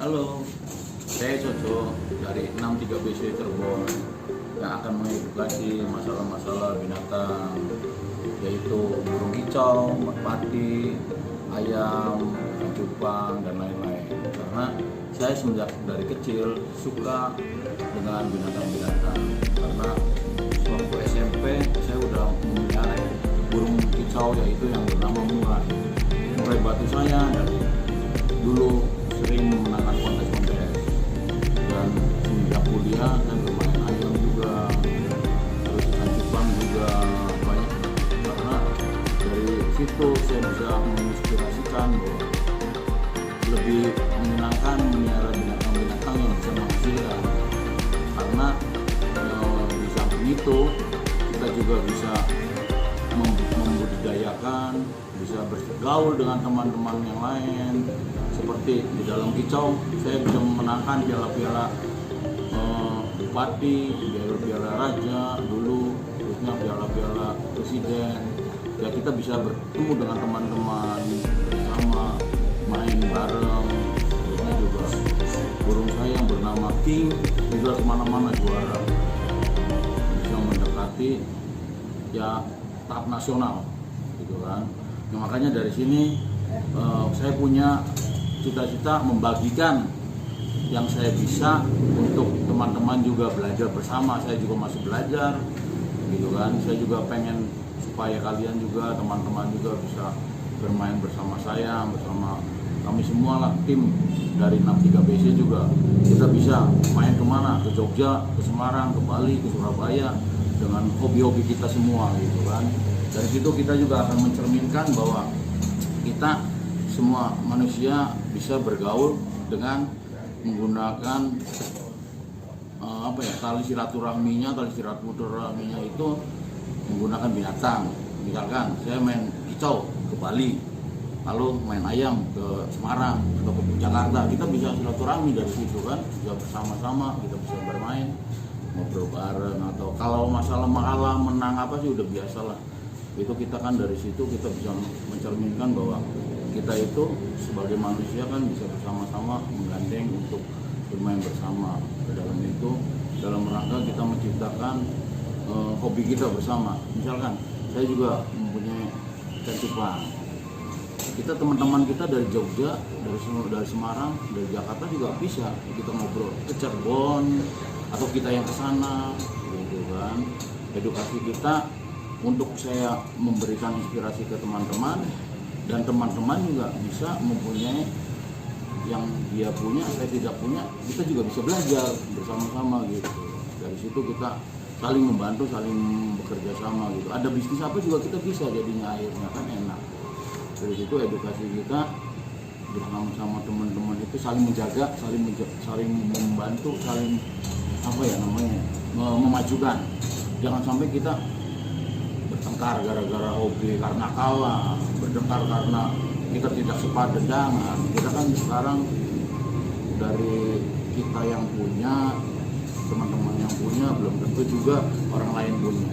Halo, saya Coco dari 63BC Cirebon yang akan mengedukasi masalah-masalah binatang, yaitu burung kicau, merpati, ayam, cupang, dan lain-lain. Karena saya semenjak dari kecil suka dengan binatang-binatang. Karena waktu SMP saya udah memelihara burung kicau, yaitu yang bernama Murai. Murai batu saya dari dulu sering memenangkan kontes-kontes, dan semenjak kuliah saya bermain ayam juga, terus ikan cupang juga banyak. Karena dari situ saya bisa menginspirasikan bahwa lebih menyenangkan memelihara binatang-binatang yang bisa menghasilkan. Karena di samping itu kita juga bisa membudidayakan, bisa bergaul dengan teman-teman yang lain. Seperti di dalam kicau, saya bisa memenangkan piala-piala bupati, piala-piala raja dulu, terusnya piala-piala presiden. Ya, kita bisa bertemu dengan teman-teman bersama, main bareng. Terusnya juga burung saya yang bernama King juga kemana-mana juara, bisa mendekati ya tahap nasional, gitu kan. Nah, makanya dari sini saya punya cita-cita membagikan yang saya bisa untuk teman-teman juga belajar bersama. Saya juga masih belajar, gitu kan. Saya juga pengen supaya kalian juga, teman-teman juga bisa bermain bersama saya, bersama kami semua lah, tim dari 63BC juga. Kita bisa main kemana, ke Jogja, ke Semarang, ke Bali, ke Surabaya, dengan hobi-hobi kita semua, gitu kan. Dari situ kita juga akan mencerminkan bahwa kita semua manusia bisa bergaul dengan menggunakan tali silaturahminya itu menggunakan binatang. Misalkan saya main kicau ke Bali, lalu main ayam ke Semarang atau ke Jakarta, kita bisa silaturahmi dari situ kan, bisa bersama-sama, kita bisa bermain, ngobrol bareng. Atau kalau masalah kalah menang apa sih udah biasa lah. Itu kita kan dari situ kita bisa mencerminkan bahwa kita itu sebagai manusia kan bisa bersama-sama menggandeng untuk bermain bersama. Ke dalam itu, dalam rangka kita menciptakan hobi kita bersama. Misalkan saya juga mempunyai ikan cupang. Kita teman-teman kita dari Jogja, dari Semarang, dari Jakarta juga bisa kita ngobrol ke Cirebon atau kita yang ke sana, gitu kan. Edukasi kita untuk saya memberikan inspirasi ke teman-teman, dan teman-teman juga bisa mempunyai yang dia punya, saya tidak punya, kita juga bisa belajar bersama-sama gitu. Dari situ kita saling membantu, saling bekerja sama gitu. Ada bisnis apa juga kita bisa jadinya, akhirnya kan enak. Dari situ edukasi kita bersama-sama teman-teman itu saling menjaga, saling membantu, saling memajukan. Jangan sampai kita bertengkar gara-gara hobi, karena kalah, bertengkar karena kita tidak sepadangan. Kita kan sekarang dari kita yang punya, teman-teman yang punya belum tentu juga orang lain punya.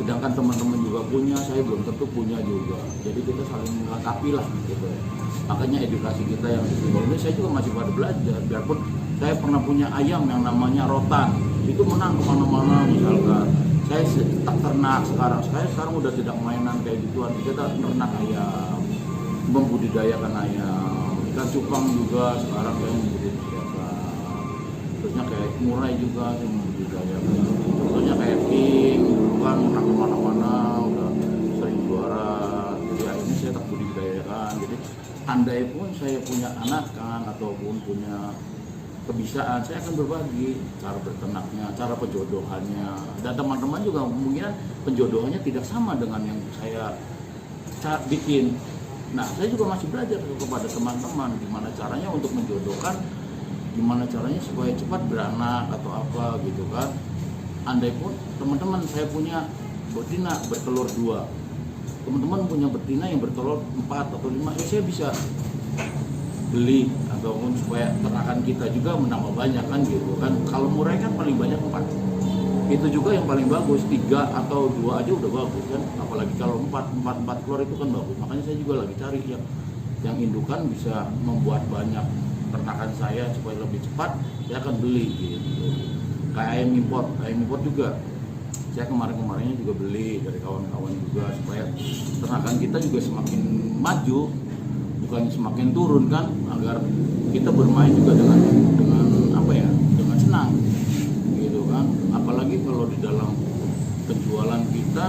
Sedangkan teman-teman juga punya, saya belum tentu punya juga. Jadi kita saling melengkapi lah gitu. Makanya edukasi kita yang di sini ini saya juga masih pada belajar. Biarpun saya pernah punya ayam yang namanya rotan, itu menang kemana-mana. Misalkan saya tak ternak sekarang udah tidak mainan kayak gituan. Kita ternak ayam, membudidayakan ayam, ikan cupang juga sekarang saya membudidayakan. Terusnya kayak murai juga saya membudidayakan. Contohnya kayak King, dulu kan menang kemana-mana, udah sering juara. Jadi akhirnya saya tak budidayakan. Jadi andai pun saya punya anak kan, ataupun punya kebiasaan, saya akan berbagi cara berternaknya, cara penjodohannya. Dan teman-teman juga mungkin penjodohannya tidak sama dengan yang saya bikin. Nah, saya juga masih belajar kepada teman-teman gimana caranya untuk menjodohkan, gimana caranya supaya cepat beranak atau apa gitu kan. Andai pun teman-teman saya punya betina bertelur 2, teman-teman punya betina yang bertelur 4 atau 5, ya saya bisa beli, ataupun supaya ternakan kita juga menambah banyak kan gitu kan. Kalau murai kan paling banyak 4, itu juga yang paling bagus. 3 atau 2 aja udah bagus kan, apalagi kalau 4 telur itu kan bagus. Makanya saya juga lagi cari yang indukan bisa membuat banyak peternakan saya supaya lebih cepat, saya akan beli gitu. Kayak ayam import juga. Saya kemarin-kemarinnya juga beli dari kawan-kawan juga supaya peternakan kita juga semakin maju, bukan semakin turun kan, agar kita bermain juga dengan apa ya, dengan senang gitu kan. Apalagi kalau di dalam penjualan kita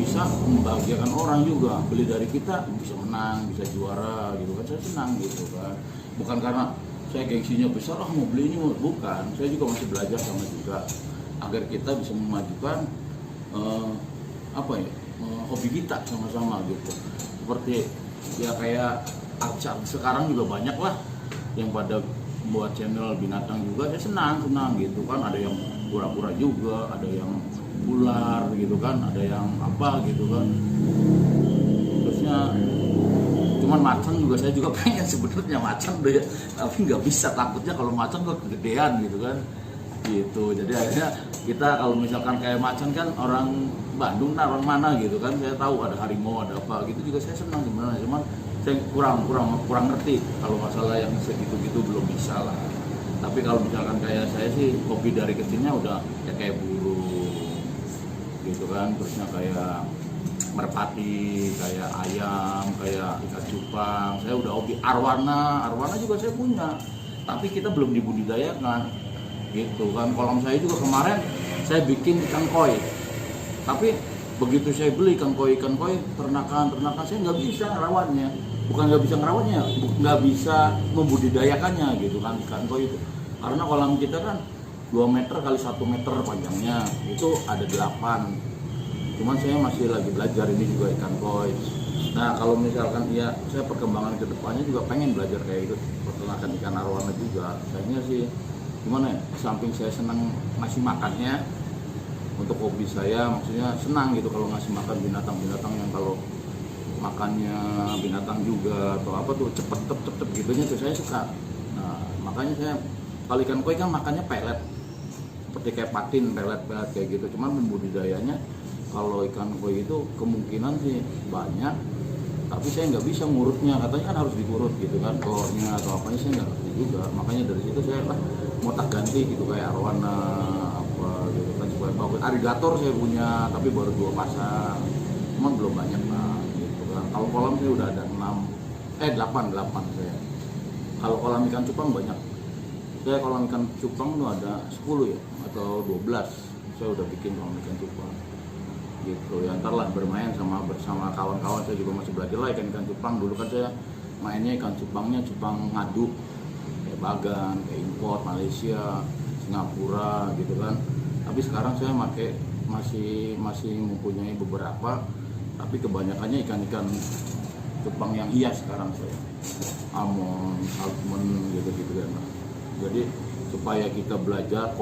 bisa membahagiakan orang juga, beli dari kita bisa menang, bisa juara gitu kan, saya senang gitu kan. Bukan karena saya gengsinya besar, mau beli ini, bukan. Saya juga masih belajar sama juga agar kita bisa memajukan hobi kita sama-sama gitu. Seperti ya kayak artis sekarang juga banyak lah yang pada buat channel binatang juga, saya senang gitu kan. Ada yang pura-pura juga, ada yang ular gitu kan, ada yang apa gitu kan. Terusnya cuman macan juga, saya juga pengen sebenarnya macan deh, tapi nggak bisa, takutnya kalau macan kok kegedean gitu kan gitu. Jadi akhirnya kita kalau misalkan kayak macan kan orang Bandung, orang mana gitu kan, saya tahu ada harimau, ada apa gitu juga, saya senang sebenarnya. Cuman saya kurang ngerti kalau masalah yang segitu-gitu, belum bisa lah. Tapi kalau misalkan kayak saya sih hobi dari kecilnya udah ya kayak burung gitu kan, terusnya kayak merpati, kayak ayam, kayak ikan cupang. Saya udah hobi arwana juga saya punya, tapi kita belum dibudidayakan gitu kan. Kolam saya juga kemarin saya bikin ikan koi, tapi begitu saya beli ikan koi ternakan saya nggak bisa ngerawatnya, bukan nggak bisa ngerawatnya, nggak bisa membudidayakannya gitu kan ikan koi itu. Karena kolam kita kan 2 meter kali 1 meter panjangnya, itu ada 8. Cuman saya masih lagi belajar ini juga ikan koi. Nah kalau misalkan ya saya perkembangan ke depannya juga pengen belajar kayak gitu, peternakan ikan arwana juga. Kayaknya sih gimana ya, samping saya senang ngasih makannya untuk hobi saya, maksudnya senang gitu kalau ngasih makan binatang-binatang yang kalau makannya binatang juga atau apa tuh cepet gitunya tuh saya suka. Nah makanya saya, kalau ikan koi kan makannya pelet, seperti kayak patin, pelet kayak gitu. Cuman pembudidayanya kalau ikan koi itu kemungkinan sih banyak, tapi saya nggak bisa ngurutnya, katanya kan harus diurut gitu kan, telurnya atau apanya saya nggak ngerti juga. Makanya dari situ saya mau tak ganti gitu, kayak arwana apa gitu kan, supaya bagus. Arigator saya punya, tapi baru 2 pasang, cuman belum banyak lah gitu kan. Kalau kolam saya udah ada 8 saya. Kalau kolam ikan cupang banyak. Saya kolam ikan cupang tuh ada 10 ya atau 12. Saya udah bikin kolam ikan cupang gitu ya. Ntar lah bermain bersama kawan-kawan, saya juga masih belajar lah ikan cupang. Dulu kan saya mainnya ikan cupangnya cupang ngaduk, kayak Bagan, kayak import Malaysia, Singapura gitu kan. Tapi sekarang saya masih mempunyai beberapa, tapi kebanyakannya ikan-ikan cupang yang hias sekarang saya, almond, salmon gitu kan. Jadi supaya kita belajar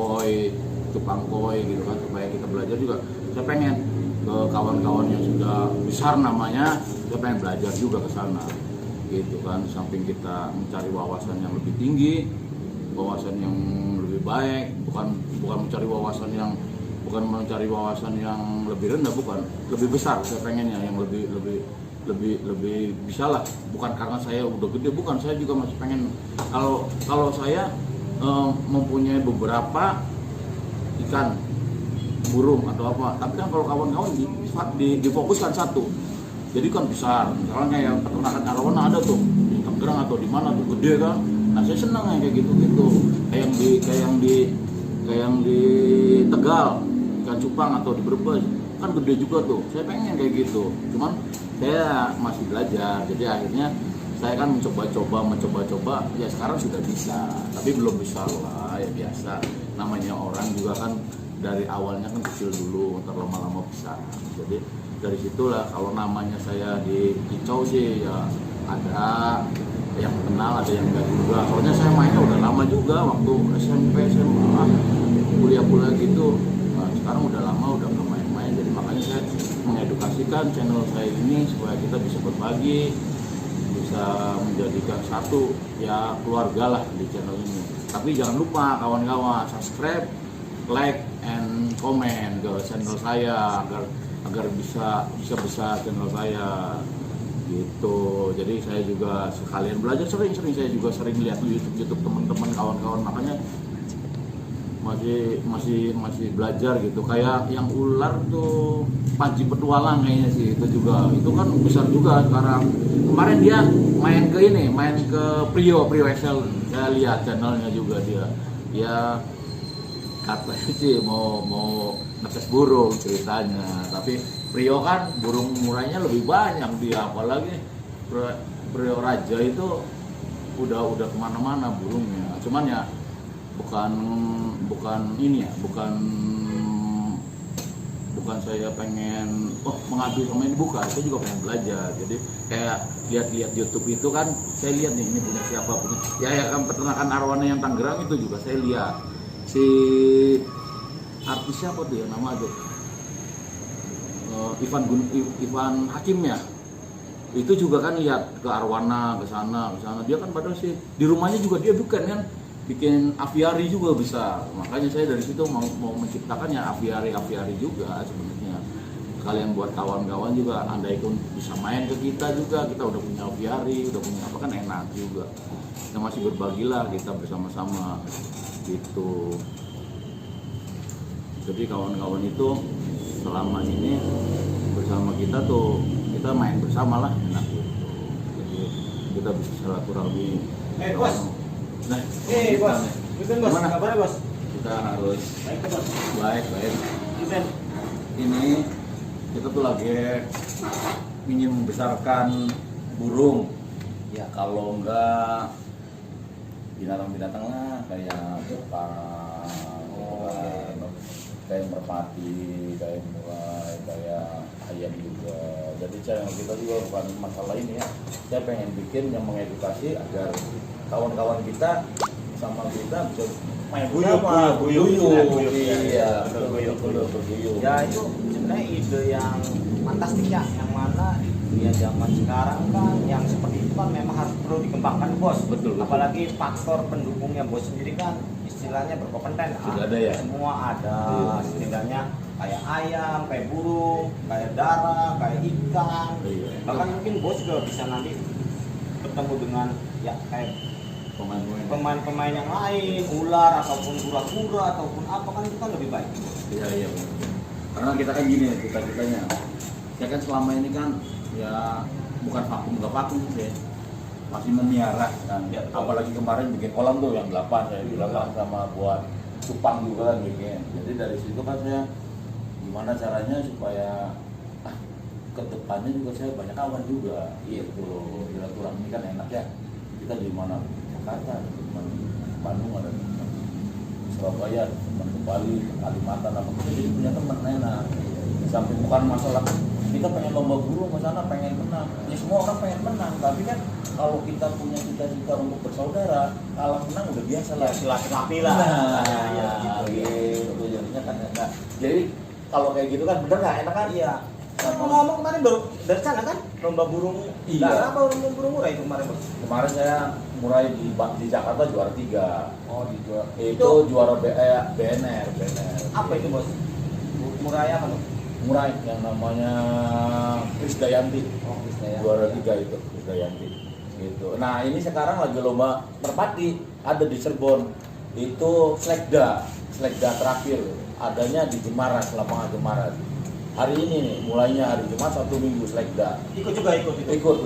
cupang koi gitu kan, supaya kita belajar juga, saya pengen ke kawan-kawan yang sudah besar namanya, saya pengen belajar juga ke sana gitu kan. Samping kita mencari wawasan yang lebih tinggi, wawasan yang lebih baik, bukan mencari wawasan yang lebih rendah, bukan, lebih besar. Saya pengennya yang lebih bisa lah, bukan karena saya udah gede, bukan. Saya juga masih pengen, kalau saya mempunyai beberapa ikan, burung atau apa, tapi kan kalau kawan-kawan difokuskan satu, jadi kan besar. Misalnya kayak peternakan arwana ada tuh di Tangerang atau di mana tuh gede kan. Nah saya senang kayak gitu, kayak yang di Tegal ikan cupang atau di Brebes kan gede juga tuh. Saya pengen kayak gitu, cuman saya masih belajar. Jadi akhirnya saya kan mencoba, ya sekarang sudah bisa, tapi belum bisa lah, ya biasa. Namanya orang juga kan dari awalnya kan kecil dulu, ntar lama-lama besar. Jadi dari situlah kalau namanya saya di Kicau sih ya ada yang kenal, ada yang enggak juga. Soalnya saya mainnya udah lama juga, waktu SMP, SMA, kuliah gitu. Nah, sekarang udah lama udah nggak main-main. Jadi makanya saya mengedukasikan channel saya ini supaya kita bisa berbagi, bisa menjadikan satu ya keluarga lah di channel ini. Tapi jangan lupa kawan-kawan subscribe, like, and comment ke channel saya agar bisa besar channel saya gitu. Jadi saya juga sekalian belajar, sering saya juga sering lihat YouTube teman-teman, kawan-kawan, makanya masih belajar gitu. Kayak yang ular tuh Panji Petualang kayaknya sih, itu juga, itu kan besar juga sekarang. Kemarin dia main ke Prio Excel, saya lihat channelnya juga dia katanya sih mau ngetes burung ceritanya, tapi Prio kan burung murainya lebih banyak dia, apalagi Prio Raja itu udah kemana-mana burungnya. Cuman ya bukan ini ya, bukan saya pengen mengambil sama ini, bukan, saya juga pengen belajar. Jadi kayak lihat YouTube itu kan, saya lihat nih ini punya siapa, ya kan peternakan arwana yang Tangerang itu juga saya lihat si artis siapa tuh ya nama tuh Ivan Hakim ya, itu juga kan lihat ke arwana ke sana dia kan padahal sih di rumahnya juga dia bikin aviari juga bisa. Makanya saya dari situ mau menciptakan ya aviari juga sebenarnya. Kalian buat kawan-kawan juga, andai pun bisa main ke kita juga, kita udah punya aviari, udah punya apa, kan enak juga. Kita masih berbagilah kita bersama-sama gitu. Jadi kawan-kawan itu selama ini bersama kita tuh, kita main bersama lah, enak gitu. Jadi kita bisa silaturahmi. Bos. Nah, Bos. Gimana kabarnya, Bos? Kita harus baik. Ini kita tuh lagi ingin membesarkan burung. Ya kalau enggak binatang-binatang lah, kayak kayak merpati, kayak murai, kayak ayam juga. Jadi channel kita juga bukan masalah ini ya. Saya pengen bikin yang mengedukasi agar kawan-kawan kita sama kita bisa main guyup. Iya, berguyup. Ya itu sebenarnya ide yang fantastik ya, yang mana ya zaman sekarang kan yang seperti itu kan memang harus perlu dikembangkan, Bos. Betul. Apalagi faktor pendukungnya Bos sendiri kan istilahnya berkompeten. Sudah ada ya. Semua ada, setidaknya kayak ayam, kayak burung, kayak darah, kayak ikan. Iya. Bahkan mungkin Bos juga bisa nanti ketemu dengan ya kayak pemain-pemain yang lain, ular ataupun kura-kura ataupun apa, kan itu kan lebih baik. Iya. Karena kita kan gini cita-citanya. Ya kan selama ini kan ya bukan vakum sih. Masih memiara kan. Ya, apalagi kemarin bikin kolam tuh yang 8 saya bilang sama buat cupang juga kan bikin. Jadi dari situ kan saya gimana caranya supaya ke depannya juga saya banyak kawan juga. Gitu. Silaturahmi kan enak ya. Kita di mana? Jakarta, teman Bandung, ada teman Surabaya, teman ke Bali, Kalimantan, apa kita jadi punya teman enak. Sampai bukan masalah kita pengen lomba burung ke sana pengen menang, ya semua orang pengen menang, tapi kan kalau kita punya cita-cita untuk bersaudara, kalah menang udah biasa lah, silaturahmi lah. Gitu jadinya kan enak. Jadi kalau kayak gitu kan bener nggak enak kan? Iya. Ngomong kemarin baru dari sana kan lomba burung. Iya. Apa lomba burung murai itu kemarin, Bos? Kemarin saya mulai di Jakarta juara 3. Oh, di juara. Itu juara BNR. Apa itu, Bos? Murai apa tuh? Murai yang namanya Krisdayanti. Oh, Krisdayanti. Juara 3 itu Krisdayanti. Gitu. Nah, ini sekarang lagi lomba merpati ada di Cirebon. Itu Slekda terakhir adanya di Jemaras, lapangan Jemaras. Hari ini nih, mulainya hari Jumat 1 minggu Slekda. Ikut. Lagi ikut.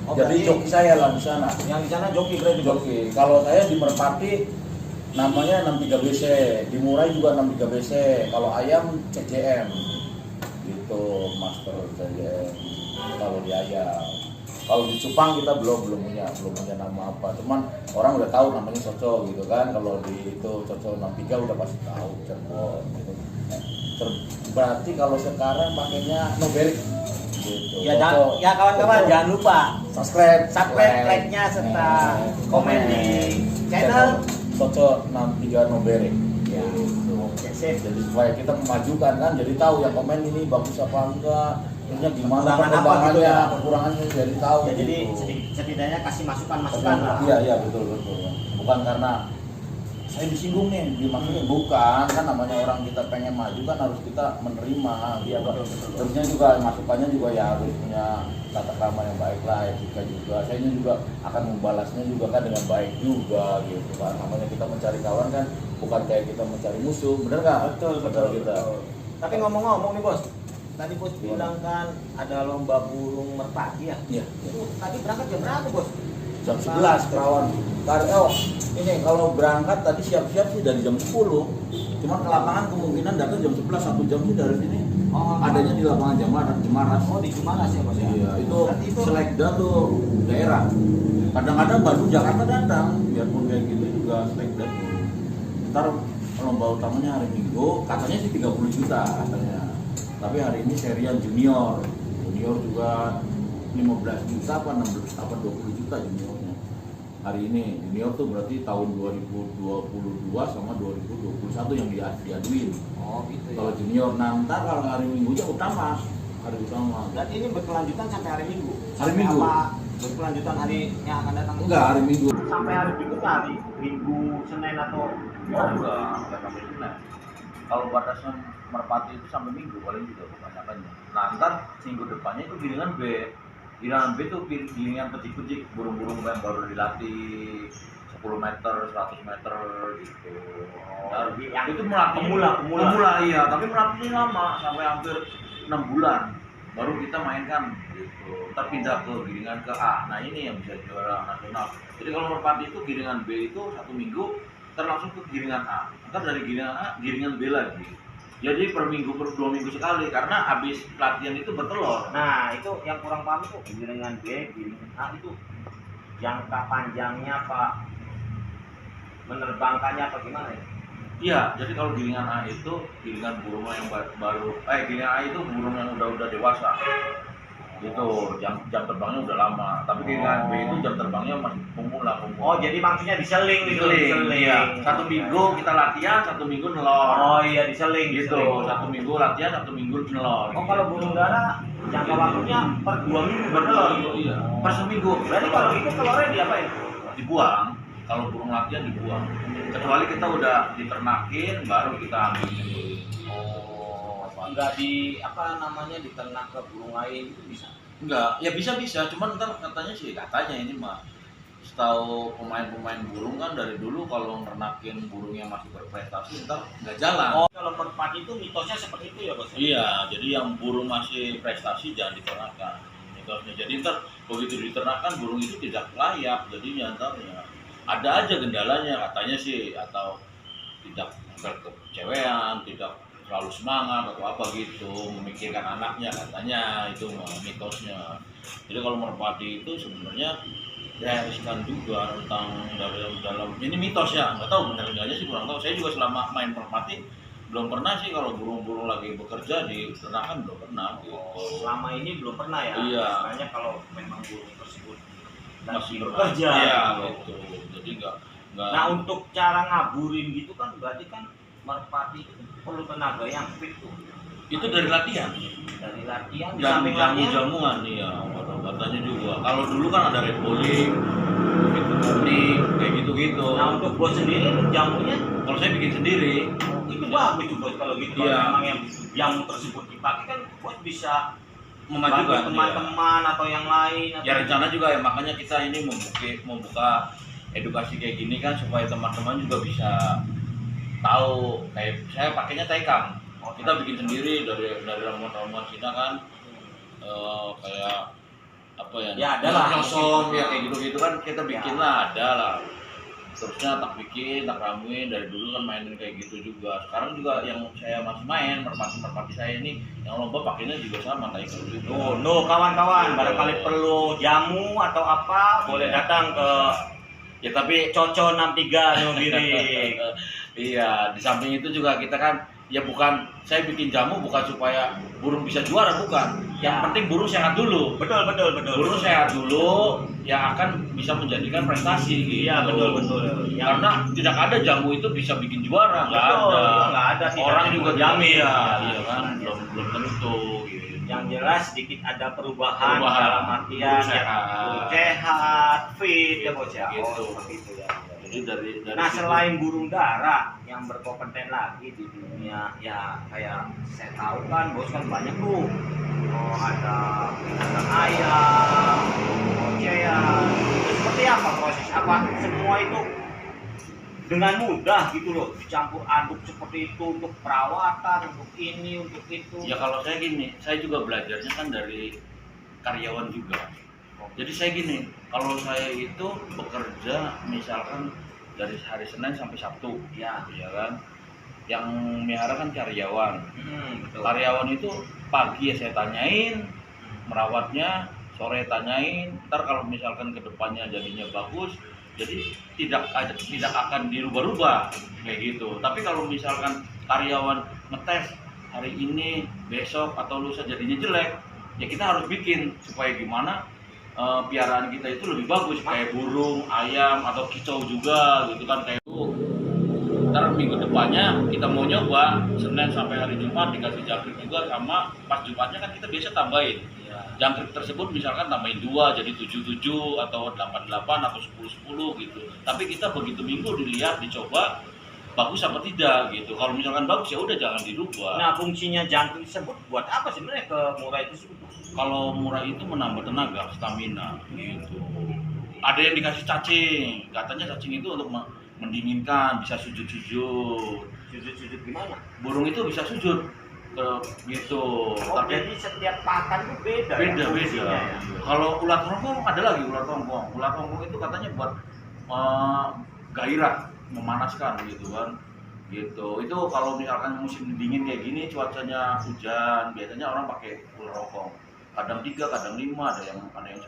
Oh, jadi joki saya lah di sana. Yang di sana joki berarti. Joki. Kalau saya di merpati namanya 63 BC, di Murai juga 63 BC. Kalau ayam CCM. Gitu, master CCM. Kalau di ayam. Kalau di Cupang kita belum punya nama apa. Cuman orang udah tahu namanya Soco gitu kan. Kalau di itu Soco 63 udah pasti tahu Cirebon gitu. Berarti kalau sekarang pakainya Noberik gitu. Ya, kawan-kawan jangan lupa subscribe, like-nya serta komen di channel Soco 63 Noberik. Ya. Oke, sip. Jadi supaya kita memajukan kan, jadi tahu yang komen ini bagus apa enggak, ini gimana Kekurangan apa gitu ya. kekurangannya jadi tahu. Ya, jadi gitu. setidaknya kasih masukan lah. Iya betul. Bukan karena saya disinggung nih, maksudnya bukan, kan namanya orang kita pengen maju kan harus kita menerima, Iya, gitu. betul, betul. Terusnya juga masukannya juga ya harus punya tata krama yang baik lah, etika juga. Saya juga akan membalasnya juga kan dengan baik juga gitu kan. Namanya kita mencari kawan kan bukan kayak kita mencari musuh, bener nggak? Betul, Saudara kita. Tapi ngomong-ngomong nih bos, tadi bos bilang kan ada lomba burung merpati ya? Iya. Itu tadi berangkat jam berapa bos? Jam 11 perawan. Ini kalau berangkat tadi siap-siap sih dari jam 10. Cuman ke lapangan kemungkinan datang jam 11, 1 jam sih dari sini. Oh, Adanya di lapangan Jemaras. Oh di Jemaras ya bos ya? Iya, itu Berarti itu selekda tuh daerah. Kadang-kadang Bandung Jakarta datang, biarpun kayak gitu juga selekda tuh. Ntar lomba utamanya hari Minggu, katanya sih 30 juta katanya. Tapi hari ini serian junior. Junior juga 15 juta apa 16 apa 20 juta juniornya. Hari ini junior tuh berarti tahun 2022 sama 2021 yang diaduin. Oh gitu ya. Kalau junior nanti kalau hari Minggunya utama. Hari utama. Berarti ini berkelanjutan sampai hari Minggu? Hari Minggu. Apa berkelanjutan hari yang akan datang? Enggak, hari Minggu. Sampai hari Minggu hari Minggu, Senin atau Enggak sampai Senin. Kalau batasnya merpati itu sampai Minggu paling juga kebanyakannya. Nah, ntar minggu depannya itu gilingan B. Gilingan B itu gilingan kecil-kecil, burung-burung yang baru dilatih 10 meter, 100 meter gitu. Oh, yang itu melatih pemula iya, tapi melatihnya lama sampai hampir 6 bulan baru kita mainkan gitu. Ntar pindah ke gilingan ke A. Nah, ini yang bisa juara nasional. Jadi kalau merpati itu gilingan B itu 1 minggu ntar langsung ke gilingan A. Ntar dari gilingan A gilingan B lagi. Jadi per 2 minggu sekali karena habis latihan itu bertelur. Nah itu yang kurang paham itu gilingan B, gilingan A itu jangka panjangnya apa, menerbangkannya apa gimana ya? Iya, jadi kalau gilingan A itu gilingan burung yang baru, gilingan A itu burung yang udah dewasa. Gitu, jam terbangnya udah lama. Tapi gilingan B itu jam terbangnya masih pemula. Oh jadi maksudnya diseling gitu? Iya. 1 minggu kita latihan, 1 minggu nelor. Oh iya diseling Gitu, 1 minggu latihan, 1 minggu nelor. Oh kalau burung dara jangka waktunya per 2 minggu bertelur? Iya, per seminggu. Berarti kalau gitu telurnya diapain? Dibuang. Kalau burung latihan dibuang. Kecuali kita udah diternakin, baru kita ambil. Enggak diternak ke burung lain itu bisa? Enggak, ya bisa, cuman ntar katanya ini mah setahu pemain burung kan dari dulu kalau nernakin burung yang masih berprestasi ntar nggak jalan. Oh kalau merpati itu mitosnya seperti itu ya bos? Iya, jadi yang burung masih prestasi jangan diternakkan mitosnya. Jadi ntar begitu diternakkan burung itu tidak layak, jadi ntar ya ada aja kendalanya katanya sih, atau tidak kecewean, tidak terlalu semangat atau apa gitu, memikirkan anaknya katanya, itu mitosnya. Jadi kalau merpati itu sebenarnya ya riskan juga tentang dalam ini mitos ya, nggak tahu benar enggaknya sih, kurang tahu. Saya juga selama main merpati belum pernah sih kalau burung-burung lagi bekerja di ternakan, belum pernah gitu. Selama ini belum pernah ya? Iya. Misalnya kalau memang burung tersebut Masih bekerja ya, gitu. Jadi nggak. Nah untuk cara ngaburin gitu kan berarti kan merpati itu perlu tenaga yang fit tuh. Itu dari latihan. Dari latihan, di Dan samping latihan jamu-jamuan iya, katanya juga. Kalau dulu kan ada red bowling, kayak gitu-gitu. Nah untuk bos sendiri jamunya, Kalau saya bikin sendiri. itu bagus tuh bos kalau gitu. Iya. Kalau memang yang jamu tersebut dipakai kan bos bisa Memajukan teman-teman atau yang lain. Ya rencana juga ya, makanya kita ini membuka edukasi kayak gini kan supaya teman-teman juga bisa tahu. Kayak saya pakainya tekam. Kita bikin sendiri dari ramuan-ramuan kita kan, kayak apa ya? Ya ada lah. Nyosong ya kayak gitu-gitu kan kita bikin lah, ada lah. Terusnya tak ramuin dari dulu kan mainin kayak gitu juga. Sekarang juga yang saya masih main merpati saya ini yang lomba pakainya juga sama kayak gitu. No kawan-kawan, barangkali perlu jamu atau apa boleh datang ke Ya tapi Coco 63 Nogiri. iya, di samping itu juga kita kan ya bukan, saya bikin jamu bukan supaya burung bisa juara, bukan. Yang penting burung sehat dulu. Betul. Burung sehat dulu yang akan bisa menjadikan prestasi gitu. Iya, betul. Karena tidak ada jamu itu bisa bikin juara, nggak ada. Tidak Orang ada juga jamu jamin ya. iya kan, belum tentu gitu. Yang jelas sedikit ada perubahan dalam artian burung sehat. sehat, fit ya bos ya. Gitu. Seperti itu ya. Jadi dari Nah, situ- selain burung dara yang berkompeten lagi di dunia, ya kayak saya tahu kan bos kan banyak tuh. Oh, ada ayam, ocean. Itu seperti apa proses? Apa semua itu dengan mudah gitu loh, dicampur aduk seperti itu untuk perawatan, untuk ini, untuk itu. ya kalau saya gini, saya juga belajarnya kan dari karyawan juga. Jadi saya gini, kalau saya itu bekerja misalkan dari hari Senin sampai Sabtu, Ya. ya kan. Yang melihara kan karyawan. Betul. Karyawan itu pagi ya saya tanyain merawatnya, sore tanyain. Ntar kalau misalkan kedepannya jadinya bagus, jadi tidak akan dirubah-rubah kayak gitu. Tapi kalau misalkan karyawan ngetes hari ini, besok atau lusa jadinya jelek, ya kita harus bikin supaya gimana piaraan kita itu lebih bagus, kayak burung, ayam atau kicau juga gitu kan, kayak itu. Ntar minggu depannya kita mau nyoba Senin sampai hari Jumat dikasih jangkrik juga, sama pas Jumatnya kan kita biasa tambahin jangkrik tersebut, misalkan tambahin 2 jadi 77 atau 88 atau 10 gitu. Tapi kita begitu minggu dilihat, dicoba bagus apa tidak gitu. Kalau misalkan bagus ya udah jangan dirubah. Nah, fungsinya jangkrik tersebut buat apa sebenarnya ke murai itu? Kalau murai itu menambah tenaga, stamina gitu. Ada yang dikasih cacing, katanya cacing itu untuk mendinginkan, bisa sujud-sujud. Sujud-sujud gimana? Burung itu bisa sujud ke gitu. Oh, Tapi jadi setiap pakan itu beda. beda. fungsinya ya? Kalau ular tongkong ada lagi ular tongkong. Ular tongkong itu katanya buat gairah, memanaskan gitu kan. Gitu. Itu kalau misalkan musim dingin kayak gini, cuacanya hujan, biasanya orang pakai ular tongkong. Kadang 3, kadang 5, ada yang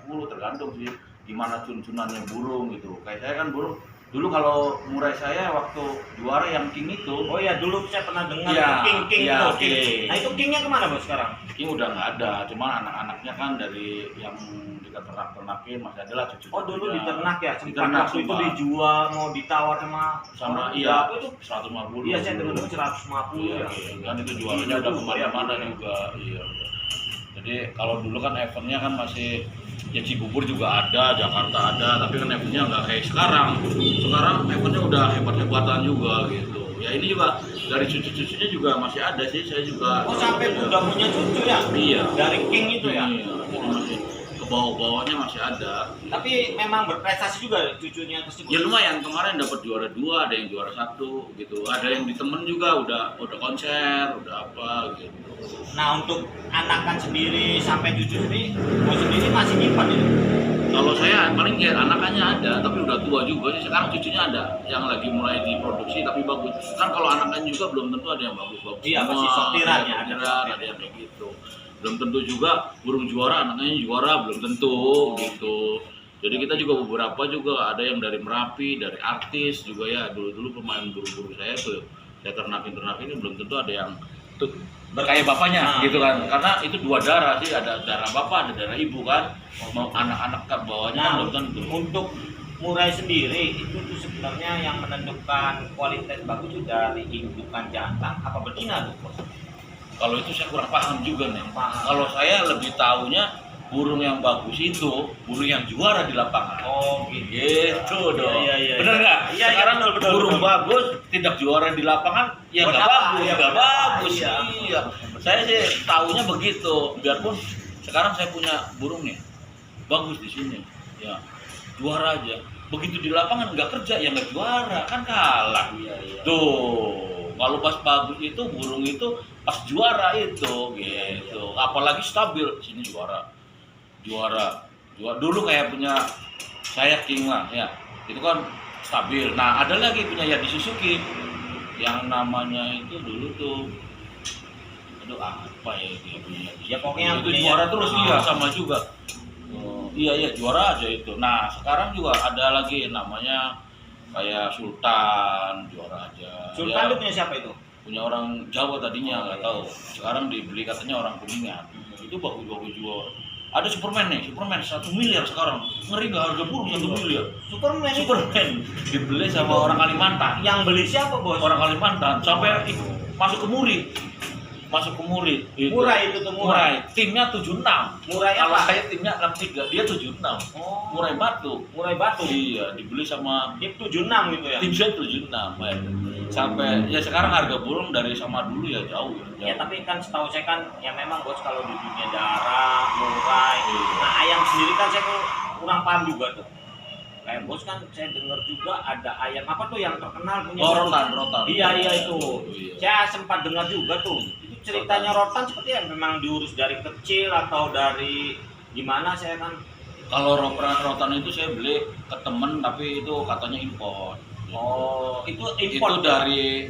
10, tergantung sih gimana cun-cunannya burung gitu. Kayak saya kan burung dulu kalau murai saya waktu juara yang king itu. Oh ya, dulu saya pernah dengar Iya, king iya, tuh, king. king. Nah, itu kingnya kemana bos sekarang? King udah nggak ada, cuma anak-anaknya kan dari yang kita ternak-ternakin masih ada lah cucu. Oh, dulu diternak ya, sempat Diternak, waktu itu sempat. dijual, mau ditawar sama Sama orang iya berapa itu? 150. Iya, saya dengar 150 Iya, ya. kan itu jualnya udah kemana-mana Iya. juga. Iya. Jadi kalau dulu kan eventnya kan masih ya Cibubur juga ada, Jakarta ada, tapi kan eventnya nggak kayak sekarang. Sekarang eventnya udah hebat-hebatan juga gitu. Ya ini juga dari cucu-cucunya juga masih ada sih, saya juga. Oh, sampai udah punya cucu ya? Iya. Dari king itu ya? Iya, jadi masih ke bawah-bawahnya masih ada. Tapi memang berprestasi juga cucunya tersebut. Ya lumayan, kemarin dapat juara 2, ada yang juara 1 gitu. Ada yang di temen juga udah konser, udah apa gitu. Nah, untuk anakan sendiri sampai cucu sendiri, mau sendiri masih nyimpan itu. Kalau saya paling ya anakannya ada, tapi udah tua juga sih. Sekarang cucunya ada yang lagi mulai diproduksi tapi bagus. Kan kalau anakan juga belum tentu ada yang bagus-bagus. Iya, semua. masih sortiran ya, ada Ada yang kayak gitu. Belum tentu juga burung juara anaknya juara, belum tentu gitu. Jadi kita juga beberapa juga ada yang dari Merapi, dari artis juga ya. Dulu pemain burung-burung saya tuh saya ternakin ini belum tentu ada yang tuh kayak bapaknya Nah, gitu kan. Karena itu 2 darah sih, ada darah bapak, ada darah ibu kan. Mau anak-anak kan bawahnya kan Nah, belum tentu. untuk murai sendiri itu tuh sebenarnya yang menentukan kualitas bagus itu dari indukan jantan apa betina tuh bos? Kalau itu saya kurang paham juga nih. Paham. Kalau saya lebih taunya burung yang bagus itu burung yang juara di lapangan. Oh gitu. Gitu dong. Iya. Bener nggak? Iya, Sekarang betul, burung betul. bagus tidak juara di lapangan, ya Buat nggak apa? bagus, Ya, nggak buat apa? bagus. Iya. Iya. Saya sih taunya begitu. Biarpun sekarang saya punya burung nih, bagus di sini, ya juara aja. Begitu di lapangan nggak kerja, ya nggak juara, kan kalah. Iya. Tuh, kalau pas bagus itu burung itu pas juara itu gitu. Apalagi stabil, sini juara. Dulu kayak punya saya king lah ya. Itu kan stabil. Nah, ada lagi punya Yadi Suzuki yang namanya itu dulu tuh aduh apa ya dia punya. Ya pokoknya itu punya- juara terus Ah. dia sama juga. Iya juara aja itu. Nah, sekarang juga ada lagi namanya kayak Sultan juara aja. Sultan Dia itu punya siapa itu? punya orang Jawa tadinya, nggak tahu. Sekarang dibeli katanya orang Kuningan. Itu bagus juga. Ada Superman nih, Superman 1 miliar sekarang. Ngeri nggak harga burung 1 miliar? Superman itu. Superman dibeli sama orang Kalimantan. Yang beli siapa bos? Orang Kalimantan sampai masuk ke Muri. masuk ke Murai. Murai itu tuh Murai. Timnya 76. Murai Kalau apa? saya timnya 63, dia 76. Oh, Murai Batu. Murai Batu. Iya, dibeli sama Tim 76 gitu ya. tim saya 76 ya. Sampai ya sekarang harga burung dari sama dulu ya jauh Ya tapi kan setahu saya kan ya memang bos kalau di dunia darah, murai, nah ayam sendiri kan saya kurang paham juga tuh. Kayak bos kan saya dengar juga ada ayam apa tuh yang terkenal punya Oh, bos tuh? rotan. Iya itu. Iya. Saya sempat dengar juga tuh. Itu ceritanya rotan seperti yang memang diurus dari kecil atau dari gimana saya kan. Kalau rotan itu saya beli ke temen tapi itu katanya impor. Oh, itu Itu import dari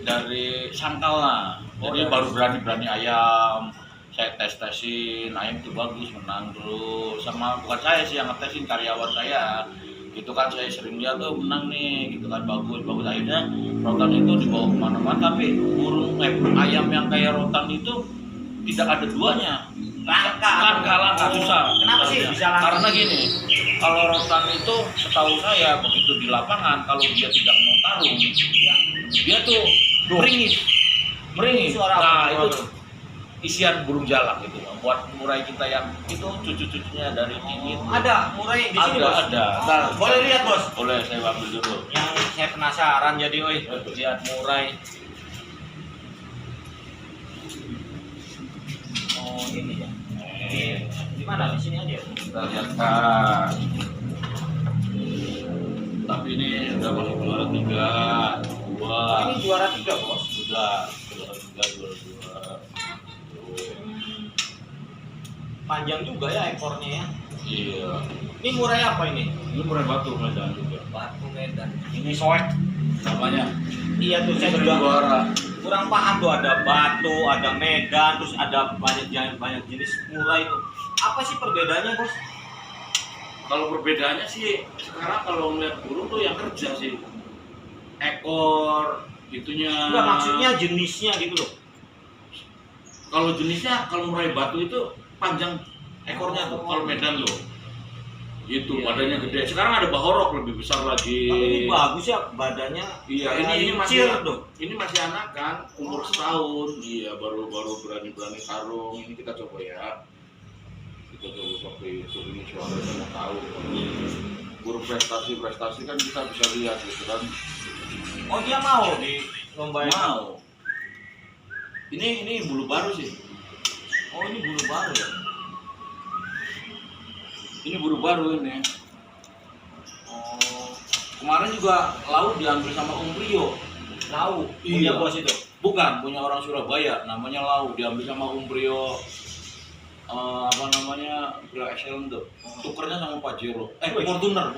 Sangkala. Oh, Jadi dari- baru berani ayam. Saya tes-tesin, ayam itu bagus, menang terus. Sama bukan saya sih yang ngetesin, karyawan saya. Gitu kan saya sering lihat tuh menang nih, gitu kan bagus. Akhirnya rotan itu dibawa kemana-mana. Tapi burung ayam yang kayak rotan itu tidak ada duanya. Langka, susah. Kenapa sih bisa langka? Karena gini, kalau rotan itu setahu saya begitu di lapangan kalau dia tidak mau tarung, dia tuh meringis. Suara Nah apa? itu isian burung jalak gitu. Buat murai kita yang itu cucu-cucunya dari ini. Ada murai di sini bos. Ada. Ntar, Boleh lihat bos. Boleh saya ambil dulu. Yang saya penasaran jadi, lihat murai. Oh ini ya. Di mana? Di sini aja. Kita lihat kan. Tapi ini udah masuk juara 3, 2. Ini juara 3 bos. Sudah juara 3, juara 2. Panjang juga ya ekornya ya. Iya. Ini murai apa ini? Ini murai batu Medan juga. Batu Medan. Ini soek. Namanya. Iya tuh saya Sering juga juara. kurang paham tuh, ada batu, ada Medan, terus ada banyak jenis murai itu. Apa sih perbedaannya bos? Kalau perbedaannya sih sekarang kalau ngeliat burung tuh yang kerja sih. Ekor itunya. Enggak, maksudnya jenisnya gitu loh. Kalau jenisnya kalau murai batu itu panjang ekornya tuh. Kalau Medan loh. Gitu, Iya, badannya iya. gede. Sekarang ada bahorok lebih besar lagi. Tapi ini bagus ya badannya. Iya, Kayak ini lincir masih tuh. ini masih anak kan, umur setahun. Iya, baru berani tarung. Ini kita coba ya. Kita coba pakai itu, ini suaranya mau tahu. Burung prestasi kan kita bisa lihat gitu kan. Oh dia mau di lomba ini? Mau. Ini bulu baru sih. Oh ini bulu baru ya? Ini bulu baru ini. Oh, Kemarin juga laut diambil sama Om Rio. lau. Iya. Punya bos itu. Bukan, punya orang Surabaya, namanya Lau, diambil sama Om Rio. Apa namanya, Brio Excellent tuh. Tukernya sama Pajero. Fortuner.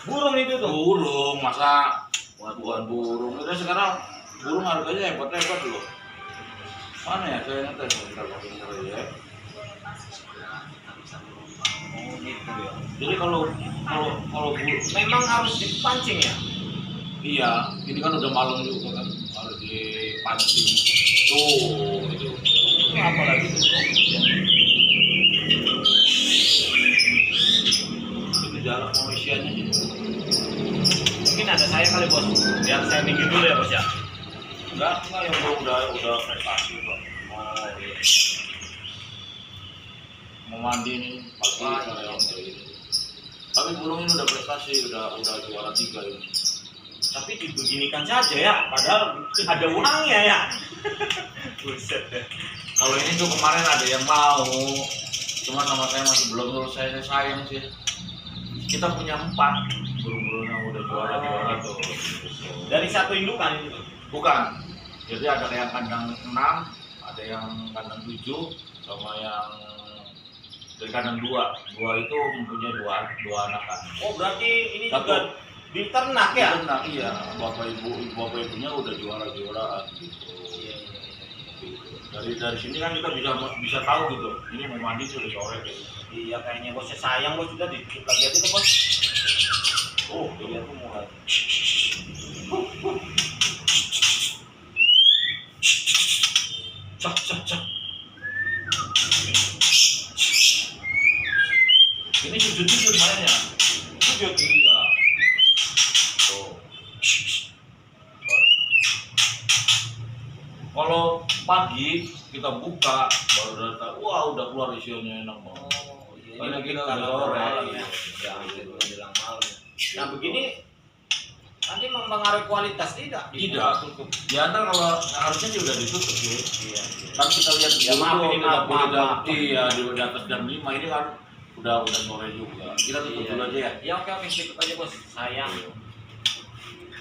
Burung itu tuh. Burung, masa bukan burung. Itu sekarang burung harganya hebat loh. Mana ya, saya ngetes berapa ya. Oh gitu ya. Jadi kalau burung, Memang harus dipancing ya? iya, ini kan udah malam juga kan, harus dipancing. Tuh, itu. Itu apa lagi tuh? Itu jalan mau isiannya sih. Mungkin ada saya kali bos. Biar saya minggir dulu ya bos ya. Enggak yang udah prestasi kok. Oh iya. Mau mandi nih pagi ini. Tapi burung ini udah prestasi, udah juara 3 ini. Tapi dibeginikan saja ya, padahal ada uangnya ya. Buset deh. Kalau ini tuh kemarin ada yang mau, cuma nama saya masih belum terus saya sayang sih. Kita punya 4 burung-burung yang udah juara tuh. Dari satu indukan itu. Bukan. Jadi ada yang kandang 6, ada yang kandang 7, sama yang dari kandang 2. 2 itu mempunyai dua anak kan. Oh berarti ini Satu. juga diternak ya? Nah, iya, bapak ibunya udah juara-juaraan gitu. Dari sini kan kita bisa tahu gitu. Ini mau mandi sudah sore gitu. Iya kayaknya bosnya sayang bos, sudah dikit lagi aja tuh bos. Oh iya tuh mulai. Cak. Ini sujud mainnya. Sujud. Iya. Tuh. Kalau pagi kita buka baru data, wah udah keluar isinya enak banget. Karena kita udah sore malam ya. Ya, itu menjelang malam. Nah begini nanti mempengaruhi kualitas tidak? Tidak tutup. Ya ntar kalau harusnya sih udah ditutup sih. Iya. Kan kita lihat Ya, maaf, ini maaf. Iya di atas jam 5 ini kan udah sore juga. Kita tutup dulu aja ya. Ya oke tutup aja bos. Sayang.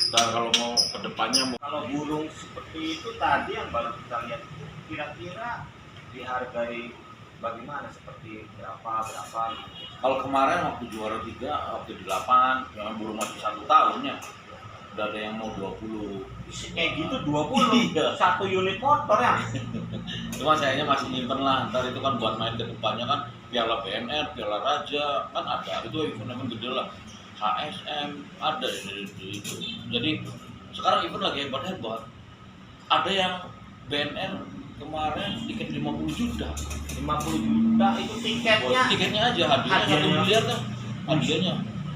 Ntar kalau mau kedepannya mau Kalau burung seperti itu tadi yang baru kita lihat itu kira-kira dihargai bagaimana? Seperti berapa gitu. kalau kemarin waktu juara 3, waktu di 8, yang burung masih 1 tahun ya. Udah ada yang mau 20. Kayak gitu 20. Iya. Satu unit motor ya. Cuma sayangnya masih nyimpen lah, ntar itu kan buat main ke depannya kan Piala BNR, Piala Raja, kan ada, itu event-event gede lah HSM, ada di itu. Jadi sekarang event lagi hebat-hebat. Ada yang BNR kemarin tiket 50 juta 50 juta itu tiketnya. tiketnya aja, hadiahnya 1 Hadiahnya. miliar kan hadiahnya.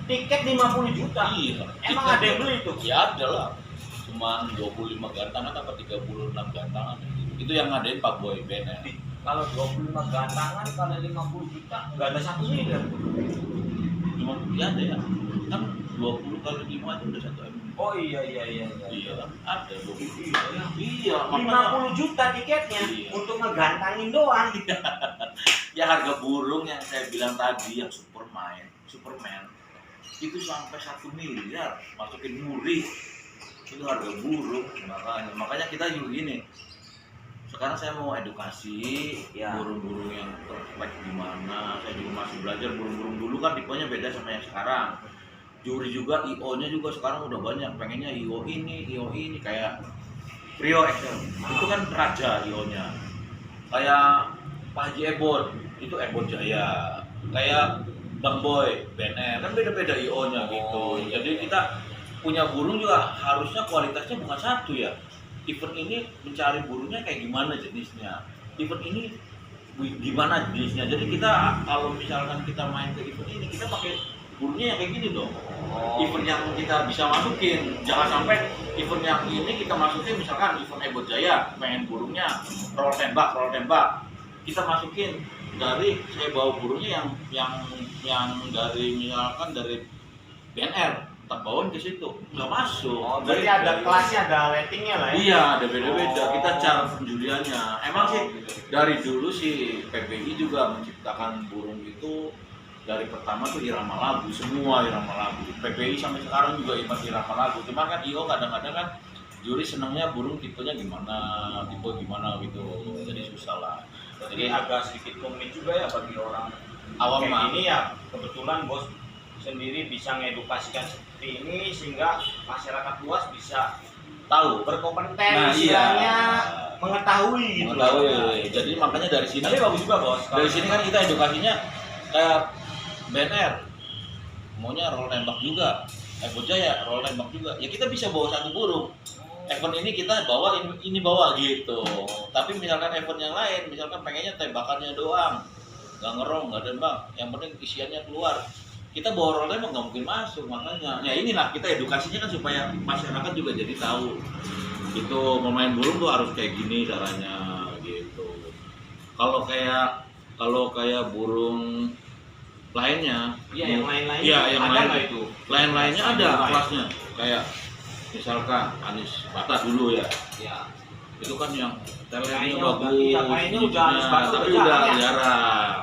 Tiket 50 juta. Iya, Emang tiket. ada yang beli itu? Ya ada lah, cuman 25 gantangan apa 36 gantangan itu yang ngadain Pak Boy BNR. Kalau 25 gantangan kali 50 juta nggak ada 1 miliar. Cuma ya ada ya, kan 20 kali 5 itu udah 1 M. Oh iya. Iya kan, ada 20. Iya. Iya, makanya 50 juta tiketnya Iya. untuk ngegantangin doang. ya harga burung yang saya bilang tadi yang Superman itu sampai 1 miliar masukin muri, itu harga burung. Makanya kita juga gini, sekarang saya mau edukasi Ya. burung-burung yang terbaik gimana. Saya juga masih belajar burung-burung dulu kan tipenya beda sama yang sekarang. Juri juga, IO-nya juga sekarang udah banyak, pengennya IO ini kayak Prio Excel itu kan raja IO-nya, kayak Pak Haji Ebon itu Ebon Jaya, kayak Bang Boy BNR, kan beda-beda IO-nya gitu. Iya. Jadi kita punya burung juga harusnya kualitasnya bukan satu ya. Event ini mencari burungnya kayak gimana jenisnya, event ini gimana jenisnya. Jadi kita kalau misalkan kita main ke event ini, kita pakai burungnya yang kayak gini dong. Event yang kita bisa masukin, jangan sampai event yang ini kita masukin, misalkan event Ebon Jaya pengen burungnya roll tembak, kita masukin dari, saya bawa burungnya yang dari misalkan dari BNR, tak bawain ke situ, nggak masuk. Oh, berarti ada kelasnya, ada ratingnya lah ya. Iya, ada beda-beda. Oh. Kita cara penjuliannya. Emang sih gitu. dari dulu sih PPI juga menciptakan burung itu dari pertama tuh irama lagu, semua irama lagu. PPI sampai sekarang juga irama lagu. Cuma kan IO kadang-kadang kan juri senangnya burung tipenya tipe gimana gitu. Jadi susah lah. Jadi agak sedikit rumit juga ya bagi orang Awam kayak mah. ini ya. Kebetulan bos sendiri bisa mengedukasikan seperti ini sehingga masyarakat luas bisa Tahu. berkompeten, Nah, istilahnya iya. mengetahui gitu. Mengetahui. Jadi makanya dari sini. Tapi bagus juga bos. Dari sini kan kita edukasinya kayak BNR maunya roll tembak juga, Ebon Jaya roll tembak juga. Ya kita bisa bawa 1 burung. Event ini kita bawa ini bawa gitu. Tapi misalkan event yang lain, misalkan pengennya tembakannya doang, nggak ngerong, nggak tembak, yang penting isiannya keluar. Kita bawa roll tembak nggak mungkin masuk, makanya. Ya inilah kita edukasinya kan supaya masyarakat juga jadi tahu. Itu memain burung tuh harus kayak gini caranya gitu. Kalau kayak burung lainnya, Iya, yang lain-lain. Iya, yang ada lain nggak itu? lain-lainnya ada Lain. kelasnya. Kayak misalkan Anis Bata dulu ya. Ya. Itu kan yang talentnya Kayaknya bagus. udah- iya, kayaknya udah Anis Bata tapi udah udah jarang ya. jarang.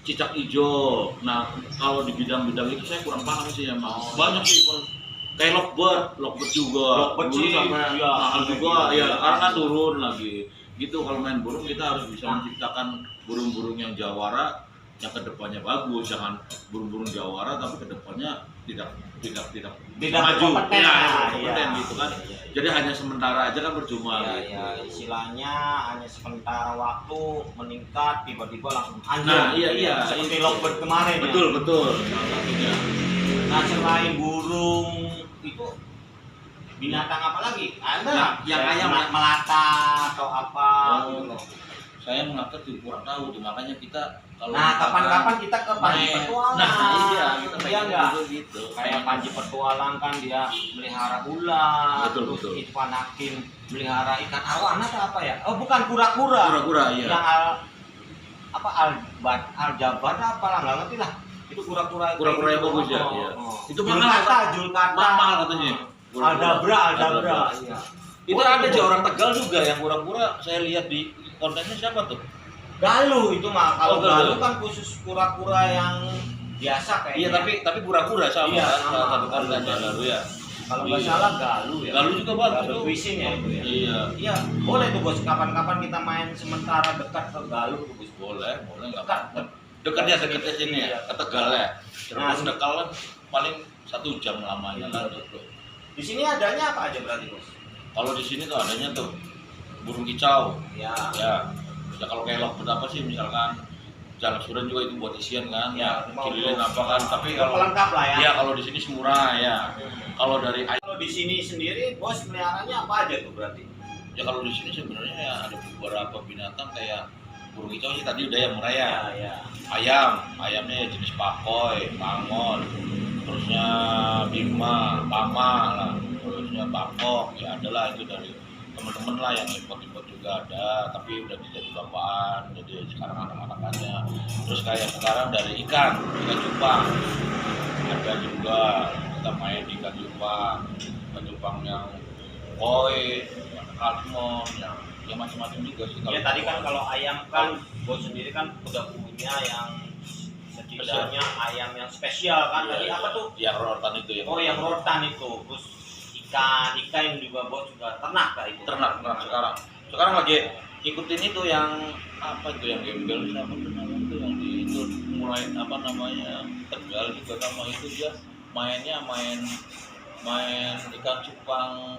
Cicak hijau. Nah, kalau di bidang-bidang itu saya kurang paham sih emang. Banyak sih kayak Lockbird juga. Lockbird Dulu sih, sampai iya. mahal juga. Ya, sekarang kan turun lagi. Gitu kalau main burung kita harus bisa menciptakan burung-burung yang jawara yang kedepannya bagus, jangan burung-burung jawara tapi kedepannya tidak maju, berkompeten. kompeten Iya. gitu kan. Iya. Jadi hanya sementara aja kan percuma Ya, gitu. ya, istilahnya hanya sementara waktu meningkat tiba-tiba langsung anjlok. Nah, iya, Seperti itu. Lockbird kemarin ya. Betul salah satunya. Nah, selain burung itu binatang apa lagi? Ada Yang ayam, melata atau apa Oh. gitu loh. Saya mengatur tuh kurang tahu tuh, makanya kita Kalau Nah, misalkan kapan-kapan kita ke Panji main. Petualang. Nah, iya, kita Iya pengen nggak? juga gitu. Kayak Panji Petualang kan dia melihara ular, Betul, terus betul. Irfan Hakim melihara ikan arowana atau apa ya? Oh, bukan kura-kura. Kura-kura, iya. Yang aljabar apa lah, nggak ngerti lah. Itu kura-kura Kura-kura yang bagus ya, Oh, iya. oh. Itu mahal, Julkata. mahal katanya. Aldabra. Aldabra. Iya. Itu ada di orang Tegal juga yang kura-kura, saya lihat di kontennya siapa tuh? Galuh itu mah. Kalau Oh, Galuh. Galuh kan khusus kura-kura yang biasa kayaknya. Iya, tapi kura-kura sama Iya, kan, sama. salah satu konten ya lalu ya. Kalau nggak Iya. salah Galuh ya. Galuh juga bagus Galuh tuh. fishing ya itu ya. Iya. Iya, boleh tuh bos. Kapan-kapan kita main sementara dekat ke Galuh tuh bos. Boleh nggak Dekat. apa-apa. Dekatnya sini ya, Iya. ke Tegal ya. Nah, Terus Tegal kan paling 1 jam lamanya Iya. lah tuh. Di sini adanya apa aja berarti bos? Kalau di sini tuh adanya tuh burung kicau. Ya. Ya kalau kelok berapa sih misalkan Jalak Suren juga itu buat isian kan, Ya, ya kililin apa kan. Tapi kalau lengkap lah ya. ya kalau di sini semurah ya. Kalau dari Kalau di sini sendiri bos meliharanya apa aja tuh berarti? ya kalau di sini sebenarnya ya ada beberapa binatang kayak burung kicau sih tadi udah yang murah ya. Ya. Ayamnya ya jenis pakoy, pangol, terusnya bima, pama lah, terusnya bangkok, ya ada lah itu dari teman-teman lah yang import juga ada, tapi udah jadi bapaan, jadi sekarang anak-anakannya. Terus kayak sekarang dari ikan cupang, ada juga kita main di ikan cupang yang koi, kalmon, yang macam-macam juga sih. Ya tadi kan kalau ayam kan bos sendiri kan udah punya yang setidaknya ayam yang spesial kan. Tadi apa tuh? Yang rotan itu ya. Oh yang rotan itu. Terus ikan juga bos juga ternak kah itu? Ternak sekarang lagi ikutin itu yang apa itu yang gembel siapa tuh namanya itu yang di itu mulai apa namanya Tegal juga sama itu dia mainnya main ikan cupang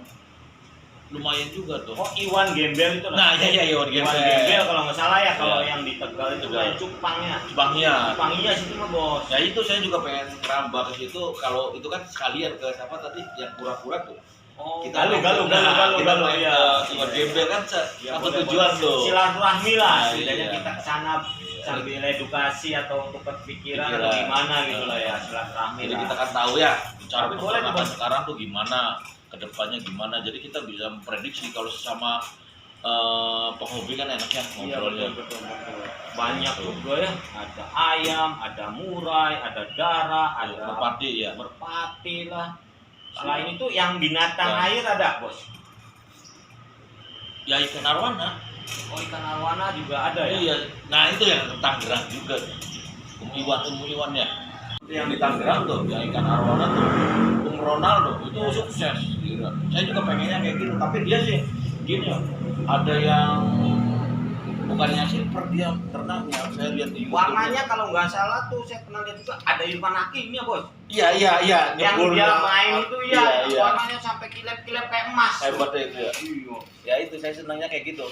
lumayan juga tuh. Oh Iwan Gembel itu lah. Nah iya Iwan Gembel kalau nggak salah ya, kalau Iya. yang di Tegal itu Tegal. main cupangnya. Cupangnya. Cupangnya situ mah bos. Ya itu saya juga pengen ngerambah ke situ kalau itu kan sekalian ke siapa tadi yang pura-pura tuh. Oh, Kita galuh, kita main ya. ke Iwan Gembel kan Ya, satu boleh, tujuan boleh. tuh. Silaturahmi lah, Nah, setidaknya iya. kita ke sana Iya. sambil edukasi atau untuk berpikiran atau Pikiran. gimana gitu lah ya, silaturahmi Jadi lah. kita kan tahu ya cara Tapi boleh tuh, peternakan Bos. sekarang tuh gimana, kedepannya gimana. Jadi kita bisa memprediksi kalau sesama penghobi kan enaknya Iya ngobrolnya. betul. Banyak juga ya, ada ayam, ada murai, ada darah, ada Merpati ya. merpati lah. Selain itu yang binatang Ya. air ada bos. Ya ikan arwana. Oh ikan arwana juga ada ya. Iya. Nah itu yang Tangerang juga. Iwan ya. Yang di Tangerang tuh, yang ikan arwana tuh, Ronaldo itu sukses. Gila. Saya juga pengennya kayak gitu, tapi dia sih gini ya. Ada yang bukannya silver dia ternaknya. Saya lihat di YouTube. Warnanya kalau nggak salah tuh saya pernah lihat juga ada Irfan Hakimnya bos. Iya. Yang dia main itu ya, Iya. warnanya sampai kilap-kilap kayak emas. Hebatnya itu ya. Iya. Ya itu saya senangnya kayak gitu.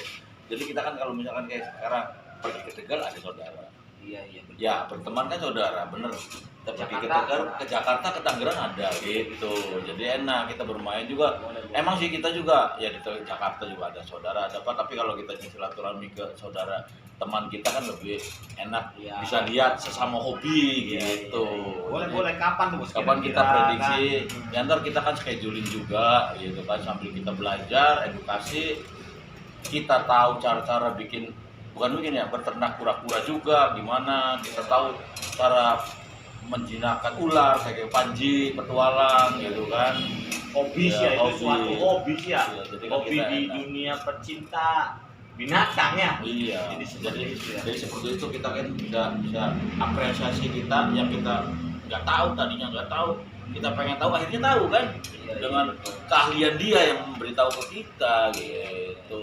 Jadi kita kan kalau misalkan kayak sekarang pergi ke Tegal ada saudara. Iya betul. Ya berteman kan saudara, bener. Kita pergi ke Jakarta. Tegal, ke Jakarta, ke Tangerang ada gitu. Jadi enak kita bermain juga. Emang sih kita juga ya di Jakarta juga ada saudara, ada apa. Tapi kalau kita silaturahmi ke saudara teman kita kan lebih enak. Iya. Bisa lihat sesama hobi Iya, gitu. Boleh kapan tuh bos? Kapan kita Kira-kira, prediksi, kan? ya ntar kita kan scheduling juga gitu kan sambil kita belajar, edukasi, kita tahu cara-cara bukan bikin ya, berternak kura-kura juga gimana, kita tahu cara menjinakkan ular kayak panji, petualang gitu kan. Hobi Ya, ya, itu hobi. suatu hobi ya. Iya, jadi kan Hobi kita di enak. dunia pecinta binatang ya. Iya, Jadi seperti itu ya. jadi seperti itu kita kan bisa apresiasi kita yang kita nggak tahu tadinya nggak tahu, kita pengen tahu akhirnya tahu kan Iya, dengan betul. keahlian dia yang memberitahu ke kita gitu.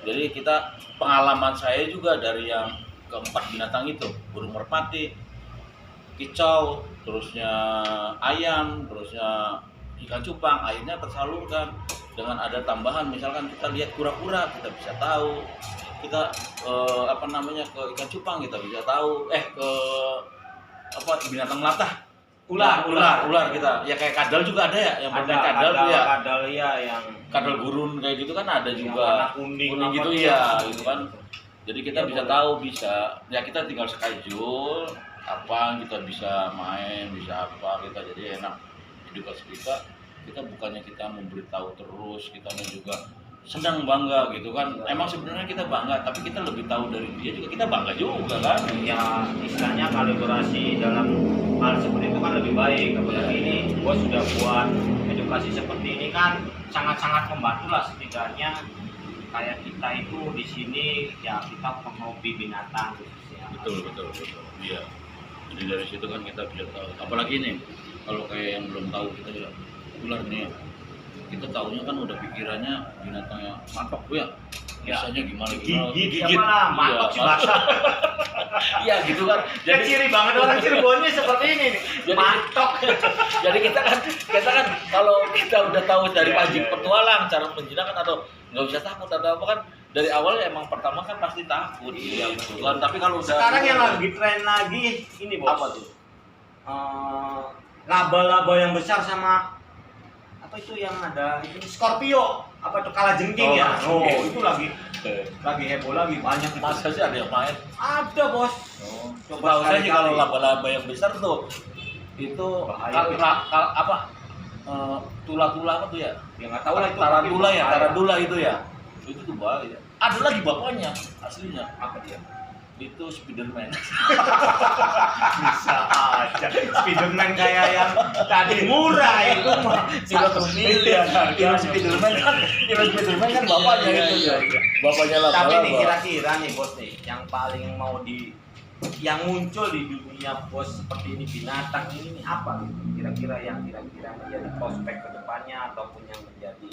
Jadi kita pengalaman saya juga dari yang keempat binatang itu, burung merpati, kicau, terusnya ayam, terusnya ikan cupang, akhirnya tersalurkan dengan ada tambahan. Misalkan kita lihat kura-kura, kita bisa tahu. Kita ke ikan cupang kita bisa tahu. Binatang melata. Ular kita. Ya kayak kadal juga ada ya, yang bermain kadal tuh ya. Kadal ya yang Kadal gurun kayak gitu kan ada yang juga. warna kuning gitu apa ya, tuh. gitu kan. Jadi kita Ya, bisa boleh. tahu ya kita tinggal schedule apa kita bisa main, bisa apa kita jadi enak edukasi kita bukannya kita memberitahu terus, kita juga senang bangga gitu kan. Emang sebenarnya kita bangga, tapi kita lebih tahu dari dia juga, kita bangga juga kan. Ya istilahnya kalibrasi dalam hal seperti itu kan lebih baik. Apalagi ini bos sudah buat edukasi seperti ini kan sangat-sangat membantu lah, setidaknya kayak kita itu di sini ya kita penghobi binatang khususnya. Betul. Iya. Jadi dari situ kan kita bisa tahu. Apalagi nih kalau kayak yang belum tahu kita ya ular nih. Kita taunya kan udah pikirannya binatangnya matok ya. Ya. Biasanya gimana Gigit siapa lah, matok si basah. Iya gitu kan. Jadi ciri banget orang Cirebonnya seperti ini nih. Jadi- Matok. Jadi kita kan kalau kita udah tahu dari Iya, pancing iya. petualang cara menjinakkan atau nggak usah takut atau apa kan dari awal ya emang pertama kan pasti takut Iya, gitu betul. kan. Tapi kalau udah Sekarang yang lagi tren lagi ini bos. apa tuh? Laba-laba yang besar sama apa itu yang ada itu Scorpio apa itu kalajengking Oh, ya? oke. Itu lagi heboh lagi banyak itu. Masa sih ada yang main? Ada bos. Oh, Coba tahu saya sih kalau sekali-kali. laba-laba yang besar tuh itu Bahaya, apa tula-tula apa tuh ya? Ya nggak tahu lah itu. Tarantula ya, bahaya. tarantula itu ya. Itu tuh bahaya. Ada lagi bapaknya aslinya. Apa dia? Itu Spiderman. Bisa aja. Spiderman kayak yang tadi murah itu mah. Satu miliar. Film Spiderman kan bapaknya Iya, itu iya, ya. iya. Bapaknya Tapi nih laba-laba. kira-kira nih bos nih yang paling mau yang muncul di dunia bos seperti ini binatang ini apa gitu? Kira-kira yang menjadi prospek kedepannya ataupun yang menjadi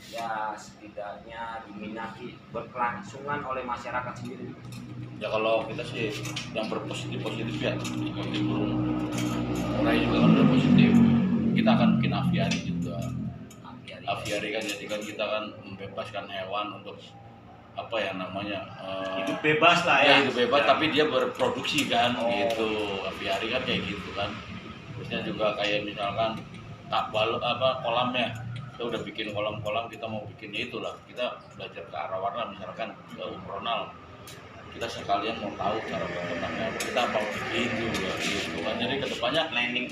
ya setidaknya diminati berkelangsungan oleh masyarakat sendiri. Ya kalau kita sih yang berpositif ya seperti burung murai juga kan udah positif. Kita akan bikin aviari juga. Aviari kan jadi kan kita kan membebaskan hewan untuk apa ya namanya Hidup bebas lah ya. hidup bebas tapi dia berproduksi kan Oh. gitu. Aviari kan kayak gitu kan. Terusnya juga kayak misalkan kolamnya kita udah bikin kolam-kolam, kita mau bikinnya itulah, kita belajar ke arah warna misalkan ke Ronald, kita sekalian mau tahu cara berkembangnya kita apa bikin juga gitu kan. Jadi kedepannya planning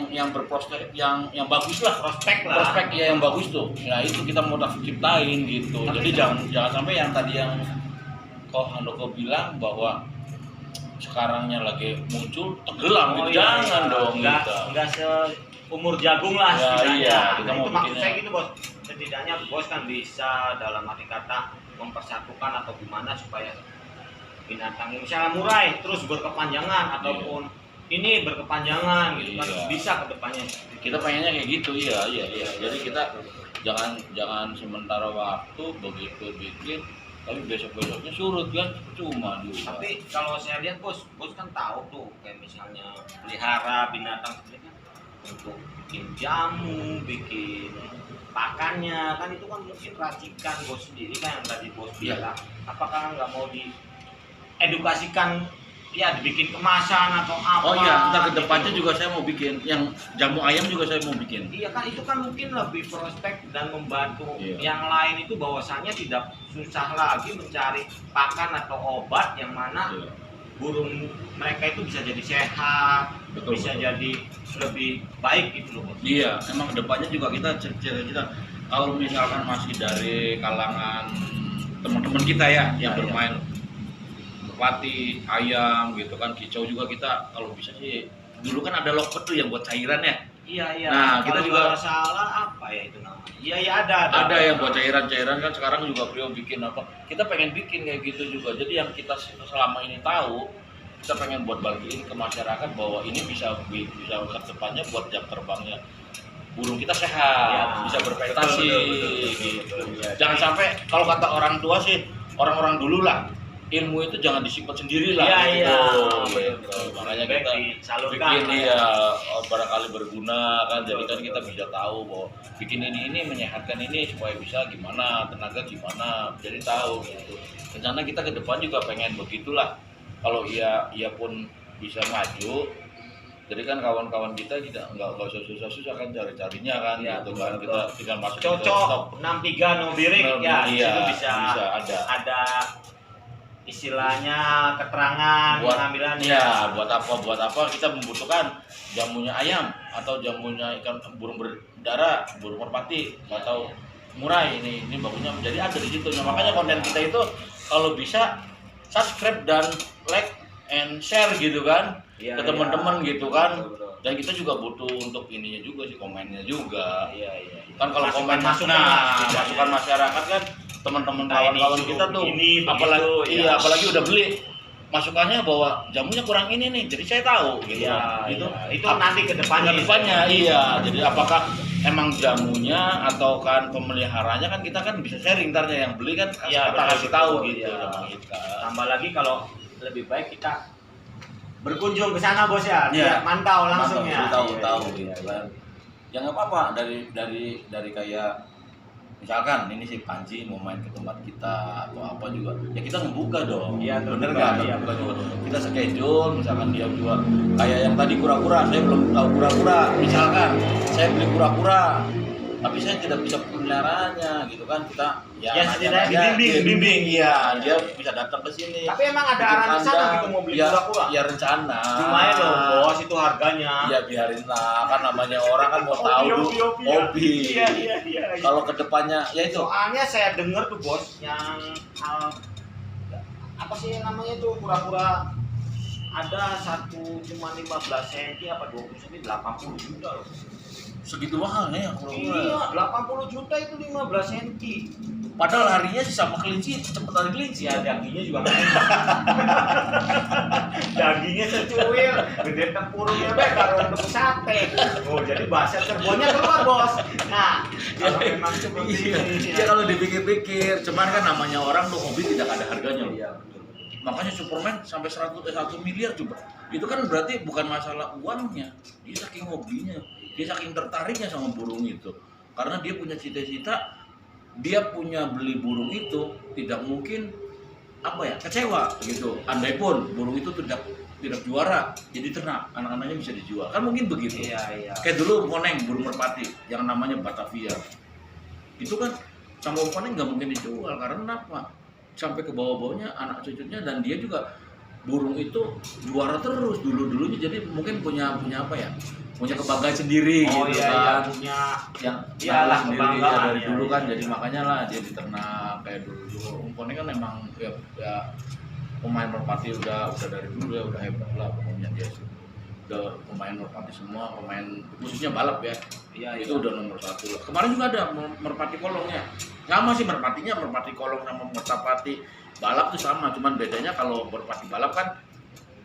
yang berprospek yang bagus lah, prospek lah. prospek ya yang bagus tuh. Nah itu kita mau ciptain gitu. Tapi Jadi jangan sampai yang tadi yang Handoko bilang bahwa sekarangnya lagi muncul tenggelam gitu. Jangan dong Enggak seumur jagung lah Ya, setidaknya. iya, kita Nah, mau itu maksud bikinnya. saya gitu bos. Setidaknya bos kan bisa dalam arti kata mempersatukan atau gimana supaya binatang ini misalnya murai terus berkepanjangan ataupun ini berkepanjangan gitu kan Iya. bisa ke depannya. Kita pengennya kayak gitu. Iya. Jadi kita jangan sementara waktu begitu bikin tapi besoknya surut kan cuma juga. Tapi kalau saya lihat bos kan tahu tuh kayak misalnya pelihara binatang sendiri kan untuk bikin jamu, bikin pakannya kan itu kan mungkin racikan bos sendiri kan yang tadi bos Iya. bilang. Apakah nggak mau diedukasikan ya dibikin kemasan atau apa? Oh iya, ntar gitu. kedepannya juga saya mau bikin yang jamu ayam juga saya mau bikin. Iya kan itu kan mungkin lebih prospek dan membantu Iya. yang lain itu bahwasannya tidak susah lagi mencari pakan atau obat yang mana Iya. burung mereka itu bisa jadi sehat, Betul, bisa betul. jadi lebih baik gitu loh. Bos. Iya, emang kedepannya juga kita kalau misalkan masih dari kalangan teman-teman kita ya yang Iya, bermain merpati, ayam gitu kan, kicau juga kita kalau bisa sih dulu kan ada loket tuh yang buat cairan ya. Iya. Nah, kita Kalau juga- nggak salah apa ya itu namanya? Iya ada. Ada yang buat cairan-cairan kan sekarang juga beliau bikin apa? Kita pengen bikin kayak gitu juga. Jadi yang kita selama ini tahu, kita pengen buat bagiin ke masyarakat bahwa ini bisa ke depannya buat jam terbangnya burung kita sehat, Ya, bisa berprestasi betul, gitu. betul. Jangan sampai kalau kata orang tua sih, orang-orang dulu lah, ilmu itu jangan disimpan sendiri lah. Iya, gitu. Makanya Baik kita disalurkan. bikin barangkali berguna kan, jadi kan kita bisa tahu bahwa bikin ini menyehatkan ini supaya bisa gimana, tenaga gimana, jadi tahu gitu. Rencana kita ke depan juga pengen begitulah. Kalau ia pun bisa maju, jadi kan kawan-kawan kita nggak usah susah-susah kan cari-carinya kan, Iya, gitu kan. betul. Kita tinggal masuk Cocok 63 no birik ya. Iya, Itu bisa bisa ada. ada istilahnya keterangan pengambilan ya buat apa kita membutuhkan jamunya ayam atau jamunya ikan burung berdara, burung merpati atau murai, ini bagusnya menjadi ada di situ. Nah, makanya konten kita itu kalau bisa subscribe dan like and share gitu kan Iya, ke teman-teman iya. gitu kan. Betul. Dan kita juga butuh untuk ininya juga sih, komennya juga. Iya. Kan kalau komen masukan masyarakat kan teman-teman Nah, ini kawan-kawan itu, kita tuh ini, apalagi begitu, ya. apalagi udah beli masukannya bahwa jamunya kurang ini nih, jadi saya tahu gitu. Iya, Itu itu nanti ke depannya. iya. Jadi apakah emang jamunya atau kan pemeliharanya kan kita kan bisa sharing, ntarnya yang beli kan Iya, kita kasih tahu betul, gitu iya. sama kita. Tambah lagi kalau lebih baik kita berkunjung ke sana bos ya, Iya. mantau langsung ya. Tahu Iya, gitu kan. Ya nggak apa-apa dari kayak misalkan ini si Panji mau main ke tempat kita atau apa juga, ya kita ngebuka dong. Iya, bener terbuka, nggak? iya, Terbuka betul. juga. Kita schedule, misalkan dia juga kayak yang tadi kura-kura, saya belum tahu kura-kura, misalkan saya beli kura-kura tapi saya tidak bisa pemeliharaannya gitu kan, kita Ya, nanya setidaknya aja, dibimbing. iya, dia bisa datang ke sini. Tapi emang ada Bikin arahan di sana kandang. gitu mau beli Ya, kura-kura. ya rencana. Lumayan loh bos itu harganya. Ya biarin lah, kan namanya orang kan mau tahu hobi. Iya. Kalau kedepannya ya itu. Soalnya saya dengar tuh bos yang apa sih namanya tuh kura-kura ada satu cuma 15 cm apa 20 cm 80 juta loh. Segitu mahalnya ya kura-kura. Iya, 80 juta itu 15 cm. Padahal larinya sih sama kelinci, cepet lari kelinci Ya dagingnya juga nggak enak. Dagingnya secuil, gede tempurungnya be kalau untuk sate. Oh jadi bahasa Cirebonnya keluar bos. Nah kalau memang seperti Iya, ini. ya kalau dipikir-pikir, cuman kan namanya orang tuh hobi tidak ada harganya loh. Iya betul. Makanya Superman sampai 1 miliar coba. Itu kan berarti bukan masalah uangnya, dia saking hobinya, dia saking tertariknya sama burung itu. Karena dia punya cita-cita, dia punya beli burung itu tidak mungkin apa ya kecewa gitu. Andai pun burung itu tidak juara, jadi ternak, anak-anaknya bisa dijual. Kan mungkin begitu. Iya. Kayak dulu koneng burung merpati yang namanya Batavia. Itu kan sama koneng nggak mungkin dijual karena apa? Sampai ke bawah-bawahnya anak cucunya, dan dia juga burung itu juara terus dulunya, jadi mungkin punya apa ya, punya kebanggaan sendiri Oh gitu iya, kan, punya yang iyalah, sendiri kebanggaan, dari ya, dulu kan, iya. jadi makanya lah dia diternak kayak dulu. Koneng kan emang ya pemain merpati udah dari dulu ya, udah hebat lah pokoknya dia udah pemain merpati semua, pemain khususnya balap ya. Iya. Itu udah nomor 1 lah. Kemarin juga ada merpati kolongnya. Sama sih merpatinya, merpati kolong sama merpati balap tuh sama, cuman bedanya kalau merpati balap kan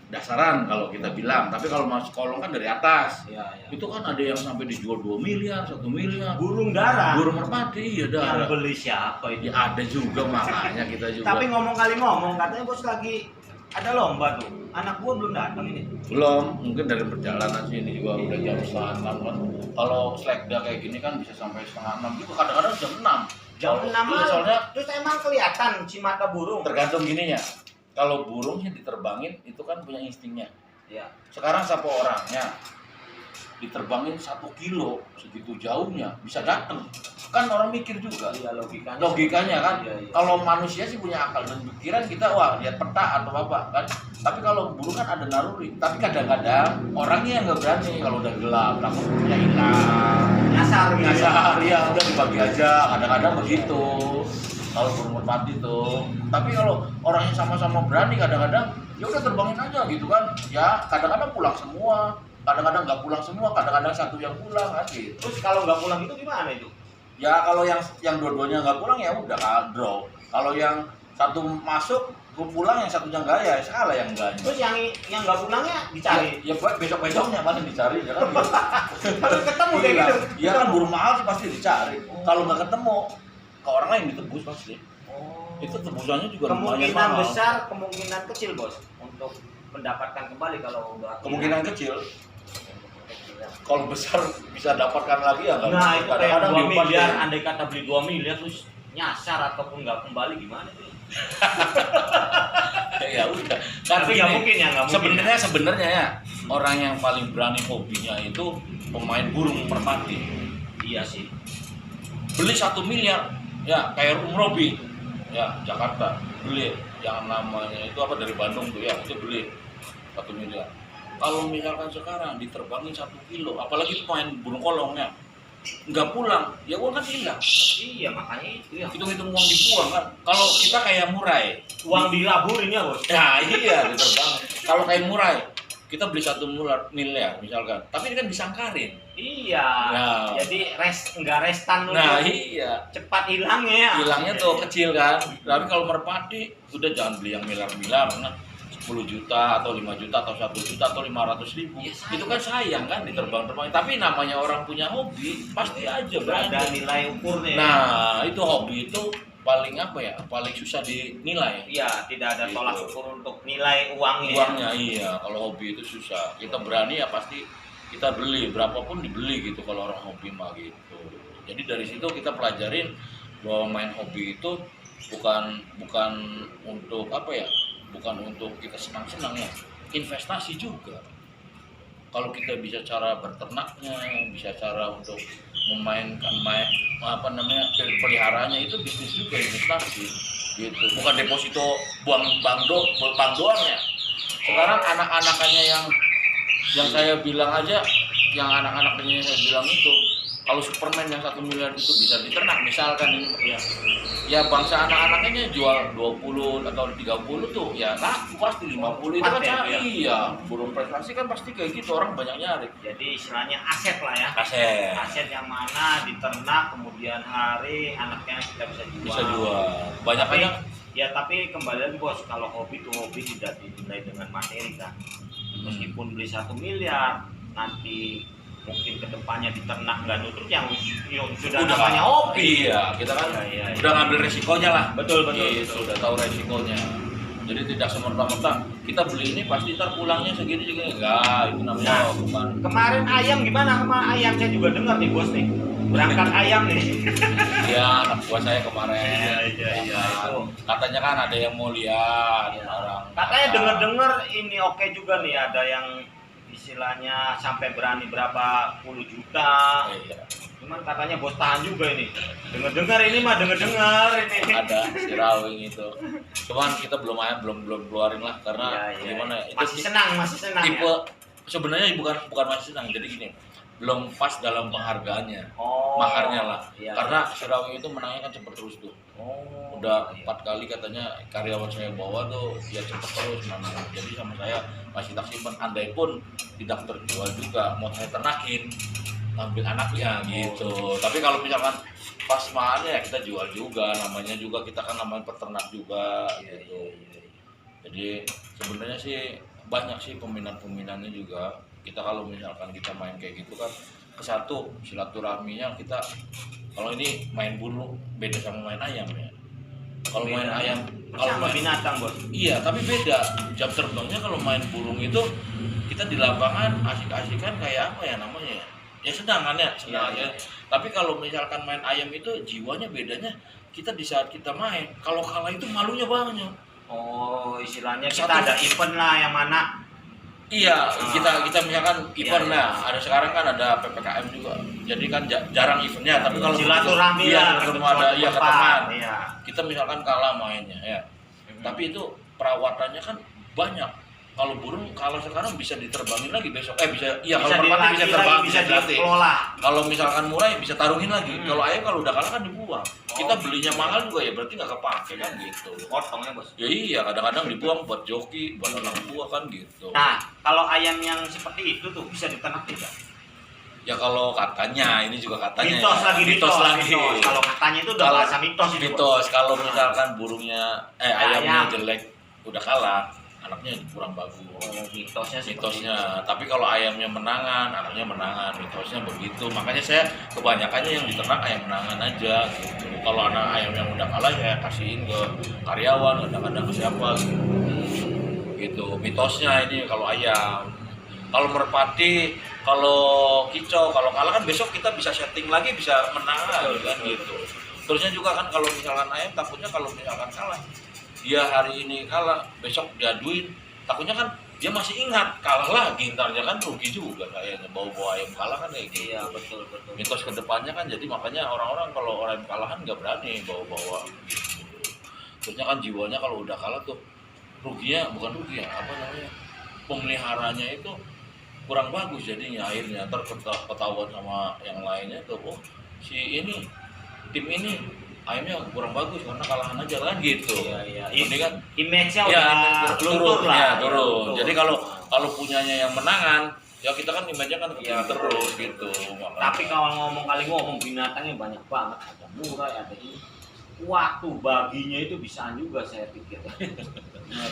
dasaran kalau kita bilang, tapi kalau masuk kolong kan dari atas. Iya. Itu kan ada yang sampai dijual 2 miliar, 1 miliar. Burung darah. Burung merpati ya Yang darah. beli siapa itu? Ya ada juga makanya kita juga. Tapi ngomong kali ngomong, katanya bos lagi ada lomba tuh. Anak gua belum datang ini. Belum, mungkin dari perjalanan sini juga udah jam 5:30 kan. Kalau selekda kayak gini kan bisa sampai 5:30 juga, kadang-kadang jam 6. Jam 6 Iya, soalnya terus emang kelihatan si mata burung. tergantung gininya. Kalau burung sih diterbangin itu kan punya instingnya. Iya. Sekarang siapa orangnya diterbangin 1 kilo segitu jauhnya bisa datang, kan orang mikir juga. Iya Logikanya kan. Iya. Kalau manusia sih punya akal dan pikiran, kita wah lihat peta atau apa kan. Tapi kalau burung kan ada naluri. Tapi kadang-kadang orangnya yang nggak berani kalau udah gelap, takutnya hilang. Nyasar gitu. Ya udah dibagi aja. Kadang-kadang begitu. Kalau burung merpati tuh. Tapi kalau orangnya sama-sama berani, kadang-kadang ya udah terbangin aja gitu kan. Ya kadang-kadang pulang semua, kadang-kadang nggak pulang semua, kadang-kadang satu yang pulang kan gitu. Terus kalau nggak pulang itu gimana itu? Ya kalau yang dua-duanya nggak pulang ya udah draw. Kalau yang satu masuk, gue pulang, yang satunya nggak ya salah yang enggaknya. Terus yang nggak pulangnya dicari. Ya besok-besoknya paling dicari ya kan. Harus ketemu kayak gitu. Iya kan burung mahal sih pasti dicari. Kalau nggak ketemu, ke orang lain ditebus pasti. Oh. Itu tebusannya juga lumayan Kemungkinan mahal. besar, kemungkinan kecil bos untuk mendapatkan kembali kalau udah. Kemungkinan kecil. Kalau besar bisa dapatkan lagi ya nggak. Nah itu kayak Kadang-kadang 2 diumpan miliar, dia. andai kata beli 2 miliar terus nyasar ataupun nggak kembali gimana tuh? Ya udah. Tapi nggak mungkin ya, nggak mungkin. Sebenarnya ya orang yang paling berani hobinya itu pemain burung merpati. Iya sih. Beli 1 miliar, ya kayak Robi, ya Jakarta beli yang namanya itu apa dari Bandung tuh ya, itu beli 1 miliar. Kalau misalkan sekarang diterbangin 1 kilo, apalagi pemain burung kolongnya nggak pulang, ya uang kan hilang. Iya, makanya itu ya. Hitung-hitung uang dibuang kan. Kalau kita kayak murai, Uang dilaburin ya, Bos. ya iya diterbangin. Kalau kayak murai, kita beli 1 miliar misalkan, tapi ini kan disangkarin. Iya. Nah. Jadi nggak restan Nah untuk iya, cepat hilangnya. hilangnya tuh kecil kan. Tapi kalau merpati udah jangan beli yang miliar-miliar, nah 10 juta atau 5 juta atau 1 juta atau 500.000. Ya, sayang. Itu kan sayang kan diterbang-terbang. Tapi namanya orang punya hobi pasti aja Ada berani. nilai ukurnya. Nah itu hobi itu paling apa ya, paling susah dinilai. Iya, tidak ada Gitu. tolak ukur untuk nilai uangnya. Uangnya iya, kalau hobi itu susah. Kita berani ya pasti kita beli, berapapun dibeli gitu kalau orang hobi mah gitu. Jadi dari situ kita pelajarin bahwa main hobi itu bukan untuk apa ya, bukan untuk kita senang-senang ya, investasi juga. Kalau kita bisa cara berternaknya, bisa cara untuk memainkan peliharanya, itu bisnis juga, investasi gitu. Bukan deposito bank doang ya. Sekarang anak-anakannya yang saya bilang aja, yang anak-anaknya saya bilang itu, kalau Superman yang 1 miliar itu bisa diternak misalkan ini ya bangsa anak-anaknya jual 20 atau 30 tuh ya laku pasti 50 itu kan Ya. iya, burung prestasi kan pasti kayak gitu, orang banyak nyari. Jadi istilahnya aset lah ya. Aset Aset yang mana diternak kemudian hari anaknya kita bisa jual banyak Tapi, banyak. ya tapi kembali lagi, Bos, kalau hobi itu hobi tidak dinilai dengan materi kan. Meskipun beli 1 miliar, nanti mungkin kedepannya diternak nggak nutrut yang sudah namanya hobi. Iya, kita kan Iya. udah ngambil resikonya lah. Betul. Sudah tahu resikonya. Jadi tidak semerta-merta kita beli ini pasti ntar pulangnya segini enggak, itu namanya bukan. Kemarin ayam gimana? Kemarin ayam saya juga dengar nih, Bos nih. Berangkat ayam nih. Iya, anak buah saya kemarin. Iya. Katanya kan ada yang mau lihat orang. Katanya dengar-dengar ini oke juga nih, ada yang istilahnya sampai berani berapa puluh juta. Iya. Cuman katanya bos tahan juga ini. Dengar-dengar ini ini. Ada si Rawing itu. Cuman kita belum keluarin lah karena Iya. gimana ya? Masih senang Tipe ya. sebenarnya bukan masih senang. Jadi gini, belum pas dalam penghargaannya. Oh. Maharnya lah. Iya. Karena si Rawing itu menangnya kan cepet terus tuh. Oh. Udah iya. 4 kali katanya karyawan saya bawa tuh ya cepet terus menang. Jadi sama saya masih tak simpan, andai pun tidak terjual juga mau saya ternakin, ambil anaknya gitu. Tapi kalau misalkan pas mahalnya ya kita jual juga, namanya juga kita kan namanya peternak juga gitu. Jadi sebenarnya sih banyak sih peminat-peminatnya juga. Kita kalau misalkan kita main kayak gitu kan, kesatu silaturahminya kita. Kalau ini main burung beda sama main ayam ya. Kalau main ayam, kalau sama main binatang, Bos. iya, tapi beda. Jam terbangnya kalau main burung itu kita di lapangan asik-asikan kayak apa ya namanya? Ya senang kan ya, senang aja. Tapi kalau misalkan main ayam itu jiwanya bedanya, kita di saat kita main, kalau kalah itu malunya banyak. Oh, istilahnya kita Satu- ada event lah yang mana. Iya, kita misalkan event Iya. lah. Ada sekarang kan ada PPKM juga. Jadi kan jarang eventnya, tapi kalau Silaturahmi iya, lah, ketemu ketemu ada iya tempat. ketemuan. Iya. Kita misalkan kalah mainnya ya. Tapi itu perawatannya kan banyak. Kalau burung kalau sekarang bisa diterbangin lagi besok. Kalau merpati bisa terbang, bisa dilatih. dikelola. Kalau misalkan murai bisa tarungin lagi. Hmm. Kalau ayam kalau udah kalah kan dibuang. Oh, Kita belinya gitu. mahal juga ya berarti nggak kepake kan gitu. Potongnya, Bos. Ya iya, kadang-kadang dibuang buat joki, buat anak buah kan gitu. Nah, kalau ayam yang seperti itu tuh bisa diternak tidak? Ya kalau katanya, ini juga katanya. Mitos ya. lagi. Mitos lagi. Kalau katanya itu udah Kalau bahasa mitos itu, Bos. Mitos kalau misalkan burungnya ayamnya Ayam. jelek udah kalah, anaknya kurang bagus. Oh, mitosnya seperti Mitosnya, tapi kalau ayamnya menangan, anaknya menangan, mitosnya begitu. Makanya saya kebanyakannya yang diternak ayam menangan aja gitu. Kalau anak ayam yang udah kalah ya kasihin ke karyawan, kadang-kadang ke siapa gitu. Mitosnya ini kalau ayam. Kalau merpati, kalau kicau, kalau kalah kan besok kita bisa setting lagi, bisa menangan kan gitu. Terusnya juga kan kalau misalkan ayam takutnya kalau misalkan kalah, dia hari ini kalah, besok diaduin, takutnya kan dia masih ingat kalah lagi, ntarnya kan rugi juga kayaknya bawa ayam kalah kan kayak gitu. Iya, betul. Mitos kedepannya kan jadi makanya orang-orang kalau orang kalahan nggak berani bawa-bawa gitu. Terusnya kan jiwanya kalau udah kalah tuh ruginya, bukan rugi ya, apa namanya, pemeliharanya itu kurang bagus jadinya, akhirnya ketahuan sama yang lainnya tuh, oh si ini tim ini akhirnya kurang bagus karena kalahan aja kan gitu. Iya. Mendingan Image-nya ya udah luntur lah. ya, Ya, turun. luntur. Jadi kalau punyanya yang menangan, ya kita kan image-nya kan Iya, terus gitu. Tapi kalau ngomong binatangnya banyak banget, ada murai, ada ini. Waktu baginya itu bisaan juga saya pikir.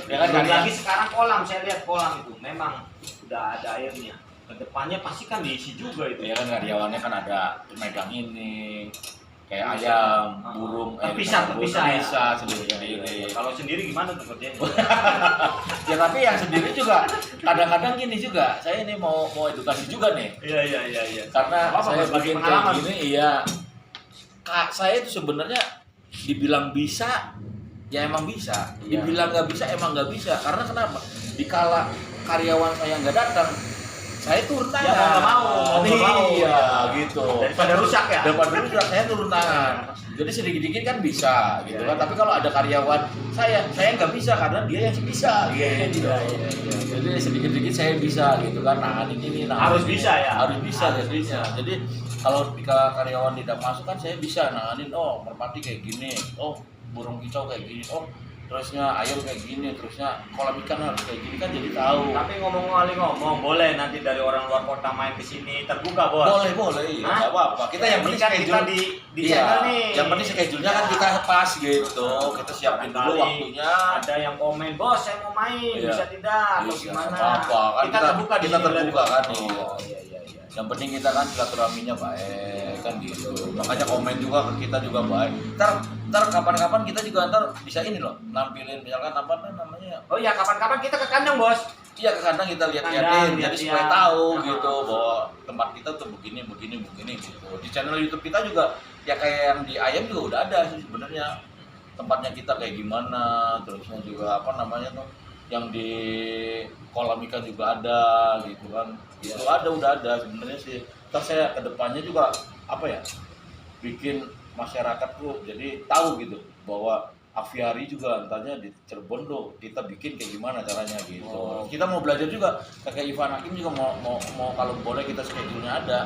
Ya kan, Belum kan, lagi sekarang kolam, saya lihat kolam itu memang udah ada airnya. Kedepannya pasti kan diisi juga itu. ya kan karyawannya kan ada megang ini kayak ayam, burung, terpisah bisa ya. sendiri. Kalau sendiri gimana tuh kerjanya? Ya tapi yang sendiri juga kadang-kadang gini juga, saya ini mau edukasi juga nih. Iya. Karena Apa, saya berbagi bikin kayak pengalaman? gini, iya. Kak, saya itu sebenarnya dibilang bisa, ya emang bisa. Iya. Dibilang nggak bisa, emang nggak bisa. Karena kenapa? Dikala karyawan saya nggak datang, saya turun tangan. Ya, mau nggak mau. Iya, gitu. Daripada rusak ya. Daripada rusak, saya turun tangan. Jadi sedikit-sedikit kan bisa, gitu Iya, kan. iya. Tapi kalau ada karyawan saya nggak bisa karena dia yang bisa, gitu. Iya. Jadi sedikit-sedikit saya bisa, gitu kan. Nanganin ini, Harus bisa ya? Harus bisa Harus jadinya. bisa. Jadi kalau jika karyawan tidak masuk kan saya bisa nanganin, oh merpati kayak gini, oh burung kicau kayak gini, oh terusnya ayam kayak gini, terusnya kolam ikan harus kayak gini kan jadi tahu. Tapi ngomong boleh nanti dari orang luar kota main ke sini terbuka, Bos. Boleh, iya, Hah? nggak apa-apa. Kita yang penting Kan schedule kita di iya, channel nih. yang penting schedule-nya kan kita pas gitu. Kita siapin dulu Barangkali waktunya. Ada yang komen, "Bos, saya mau main, Iya. bisa tidak?" Atau Iya, gimana? apa-apa. Kan kita terbuka di kita sini terbuka berarti. kan, Oh, iya. iya. Yang penting kita kan silaturahminya baik kan gitu. Makanya komen juga ke kita juga baik. Ntar kapan-kapan kita juga ntar bisa ini loh, nampilin misalkan apa namanya. Oh iya, kapan-kapan kita ke kandang, Bos. Iya, kadang kita Kandang, lihat-liatin jadi lihat-lihat. supaya tahu Nah. gitu bahwa tempat kita tuh begini gitu. Di channel YouTube kita juga ya kayak yang di ayam juga udah ada sih sebenarnya. Tempatnya kita kayak gimana, terusnya juga apa namanya tuh yang di kolam ikan juga ada gitu kan. Itu udah ada sebenarnya sih. Terus saya kedepannya juga apa ya? Bikin masyarakat tuh jadi tahu gitu bahwa aviari juga entahnya di Cirebon tuh kita bikin kayak gimana caranya gitu. Oh. Kita mau belajar juga kayak Ivan Hakim juga mau kalau boleh kita schedule-nya ada.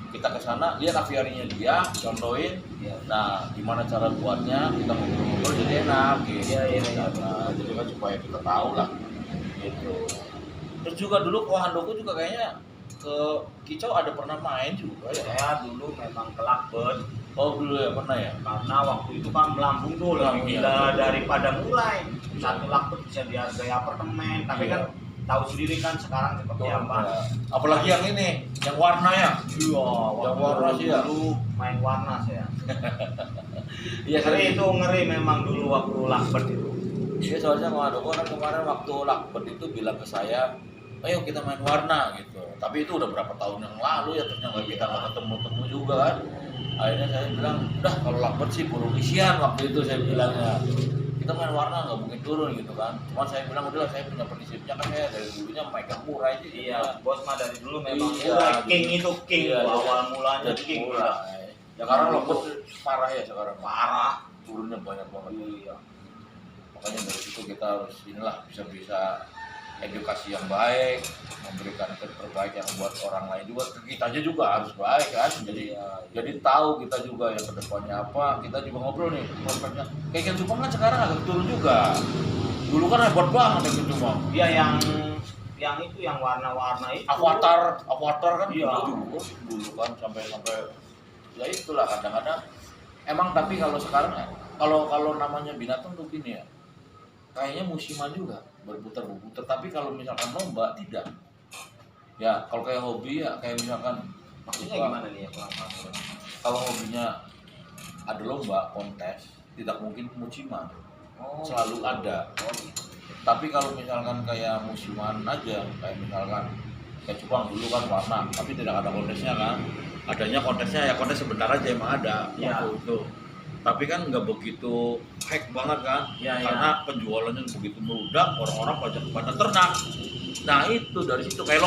Kita ke sana lihat aviarinya dia, contohin. Iya. Nah, gimana cara buatnya, kita ngobrol-ngobrol jadi enak gitu. Iya. Nah, jadi kan supaya kita tahu lah gitu. Terus juga dulu Ko Handoko juga kayaknya ke Kicau ada pernah main juga ya. Saya dulu memang ke Lakbet Oh dulu ya pernah ya. karena waktu itu kan melambung tuh lebih gila daripada mulai. Satu Lakbet bisa dihargai apartemen, tapi Iya. kan tahu sendiri kan sekarang seperti apa. Ya. Apalagi yang ini, yang warna ya. Iya, Yang warna sih ya. dulu main warna saya. Iya Ngeri itu ngeri memang dulu waktu Lakbet itu. Iya soalnya Ko Handoko kan kemarin waktu Lakbet itu bilang ke saya, ayo kita main warna gitu. Tapi itu udah berapa tahun yang lalu ya, ternyata kita nggak ketemu juga kan. Akhirnya saya bilang, udah kalau Lakbet sih burung isian waktu itu saya bilangnya. Kita main warna nggak mungkin turun gitu kan. Cuman saya bilang udahlah saya punya prinsipnya kan saya dari dulunya megang murai sih. Iya, bos mah dari dulu memang Iya, mulai king itu king iya, awal mulanya Jadi king murai. udah. Ya karena Lakbet parah ya sekarang. Parah. Turunnya banyak banget. Iya. Makanya dari situ kita harus inilah bisa edukasi yang baik, memberikan terbaik yang buat orang lain juga, ke kitanya juga harus baik kan. Jadi tahu kita juga yang kedepannya apa. Kita juga ngobrol nih prospeknya. Kayak ikan cupang kan sekarang agak turun juga. Dulu kan hebat banget ikan cupang. Iya yang itu yang warna-warna itu. Avatar kan Iya. juga dulu kan sampai ya itulah kadang-kadang emang. Tapi kalau sekarang ya, kalau namanya binatang tuh gini ya, kayaknya musiman juga berputar, tapi kalau misalkan lomba tidak ya. Kalau kayak hobi ya kayak misalkan Maksudnya gimana nih ya Bang? kalau hobinya ada lomba kontes tidak mungkin musiman, Oh, selalu ada. oh, gitu. Tapi kalau misalkan kayak musiman aja, kayak misalkan kayak cupang dulu kan warna, tapi tidak ada kontesnya kan. Adanya kontesnya ya kontes sebentar aja emang ada Iya. waktu itu. Tapi kan nggak begitu hack banget kan, Iya, iya. karena penjualannya begitu meludak, orang-orang pada ternak. Nah itu dari situ kayak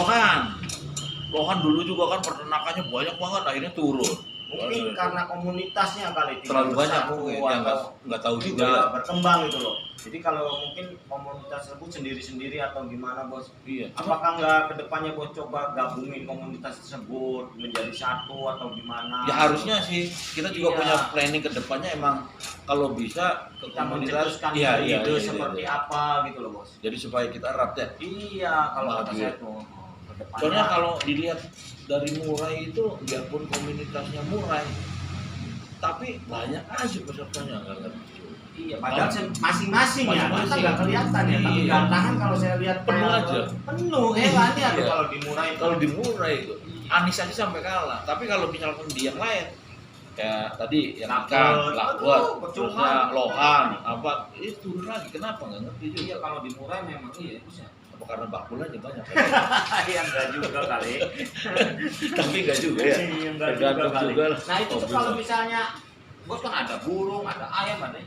lohan dulu juga kan peternakannya banyak banget, akhirnya turun. Mungkin karena komunitasnya kali tidak terlalu banyak bersatu ya atau nggak tahu juga. juga berkembang gitu loh. Jadi kalau mungkin komunitas tersebut sendiri-sendiri atau gimana bos? Iya. Apakah nggak kedepannya bos coba gabungin komunitas tersebut menjadi satu atau gimana? Ya harusnya sih kita juga Iya. punya planning ke depannya emang kalau bisa ke Kita komunitas. mencetuskan Iya, ide iya, seperti iya. apa gitu loh bos. Jadi supaya kita erat ya. Iya kalau kata Bagus. saya tuh kedepannya. Soalnya kalau dilihat dari Murai itu biarpun komunitasnya Murai, tapi banyak aja pesertanya nggak ngerti. Iya, padahal masing-masing ya, kita Masing-masing. nggak kelihatan ya. Tapi Iya. gantangan kalau saya lihat Penuh kayak aja. penuh hewannya tuh Iya. kalau di Murai. Kalau di Murai itu Anis aja sampai kalah. Tapi kalau misalkan di yang lain kayak tadi yang Lakbet. ikan, Aduh, lakbet, percuma. terusnya lohan, apa itu turun lagi. Kenapa nggak ngerti juga? Iya, kalau di Murai memang iya bisa. Apa karena bakulannya banyak? Iya enggak juga kali. Tapi nggak juga ya. Iya, enggak Tergantung kali. juga lah. Nah, itu tuh kalau misalnya bos kan ada burung, ada ayam, ada.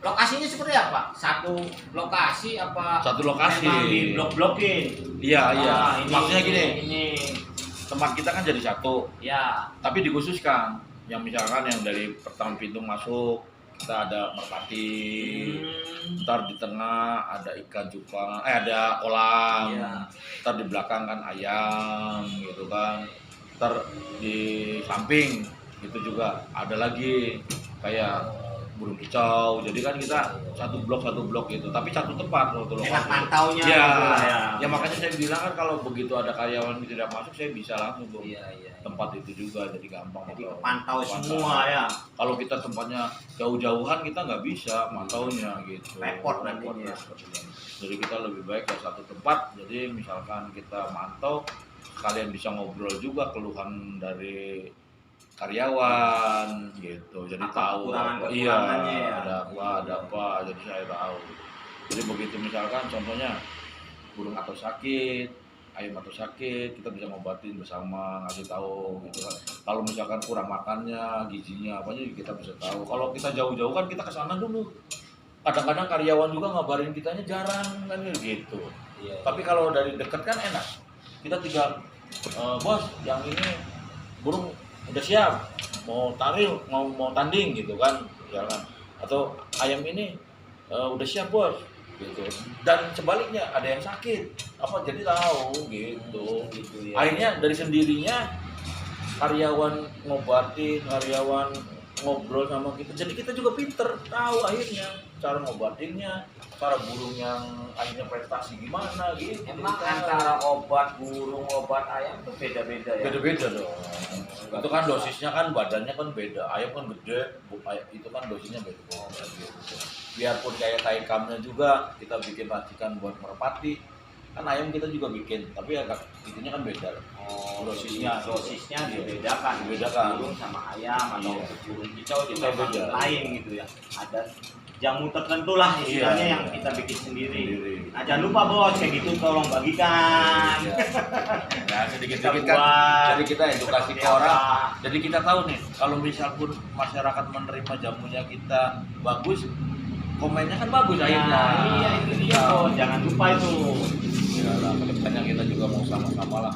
Lokasinya seperti apa? Satu lokasi apa? Satu lokasi. Memang di blok-blokin. Iya, iya. Ah, ini, Maksudnya gini, Ini. tempat kita kan jadi satu, Ya. tapi dikhususkan. Yang misalkan yang dari pertama pintu masuk kita ada merpati, ntar di tengah ada ikan cupang, ada kolam, Iya. ntar di belakang kan ayam gitu kan, ntar di samping itu juga ada lagi kayak burung kicau. Jadi kan kita satu blok gitu, tapi satu tempat satu Enak lokasi. mantaunya. Ya, gitu lah ya. ya makanya saya bilang kan kalau begitu ada karyawan yang tidak masuk saya bisa langsung tuh Iya, iya. tempat itu juga jadi gampang. Jadi Kalau pantau pantau. semua ya. Kalau kita tempatnya jauh-jauhan kita nggak bisa mantaunya gitu. Repot nantinya. repot. Jadi kita lebih baik ya satu tempat. Jadi misalkan kita mantau, kalian bisa ngobrol juga keluhan dari karyawan gitu. Jadi Apa tahu kekurangan- iya kekurangannya ya. ada apa. Jadi saya tahu. Jadi begitu misalkan contohnya burung atau sakit, ayam atau sakit, kita bisa ngobatin bersama, ngasih tahu gitu kan. Kalau misalkan kurang makannya, gizinya apanya kita bisa tahu. Kalau kita jauh-jauh kan kita ke sana dulu. Kadang-kadang karyawan juga ngabarin kitanya jarang kan gitu. Iya. Tapi kalau dari dekat kan enak. Kita tinggal bos, yang ini burung udah siap, mau tarik, mau tanding gitu kan, jalan. Atau ayam ini udah siap bos, gitu. Dan sebaliknya ada yang sakit, apa jadi tahu gitu. Gitu ya. Akhirnya dari sendirinya karyawan ngobatin, karyawan ngobrol sama kita. Jadi kita juga pinter tahu akhirnya cara ngobatinnya, cara burung yang akhirnya prestasi gimana gitu. Emang Kita- antara obat burung, obat ayam itu beda-beda ya? beda-beda dong. Itu kan dosisnya kan badannya kan beda. Ayam kan gede, itu kan dosisnya beda. Gitu. Biarpun kayak taikamnya juga kita bikin racikan buat merpati, kan ayam kita juga bikin, tapi agak itunya kan beda. Oh, Dosisnya. dosisnya dibedakan. Dibedakan. Burung sama ayam atau Iya. burung kicau itu Kita memang beda. lain gitu ya. Ada jamu tertentu lah istilahnya Iya. yang kita bikin sendiri. Sendiri. Nah, jangan lupa bos kayak gitu tolong bagikan. Iya. Ya sedikit-sedikit Kita kan. buat Jadi kita edukasi seperti ke orang. apa. Jadi kita tahu nih, kalau misal pun masyarakat menerima jamunya kita bagus, komennya kan bagus Nah, akhirnya. iya itu dia bos, jangan lupa itu. Ya lah, kedepannya kita juga mau sama-sama lah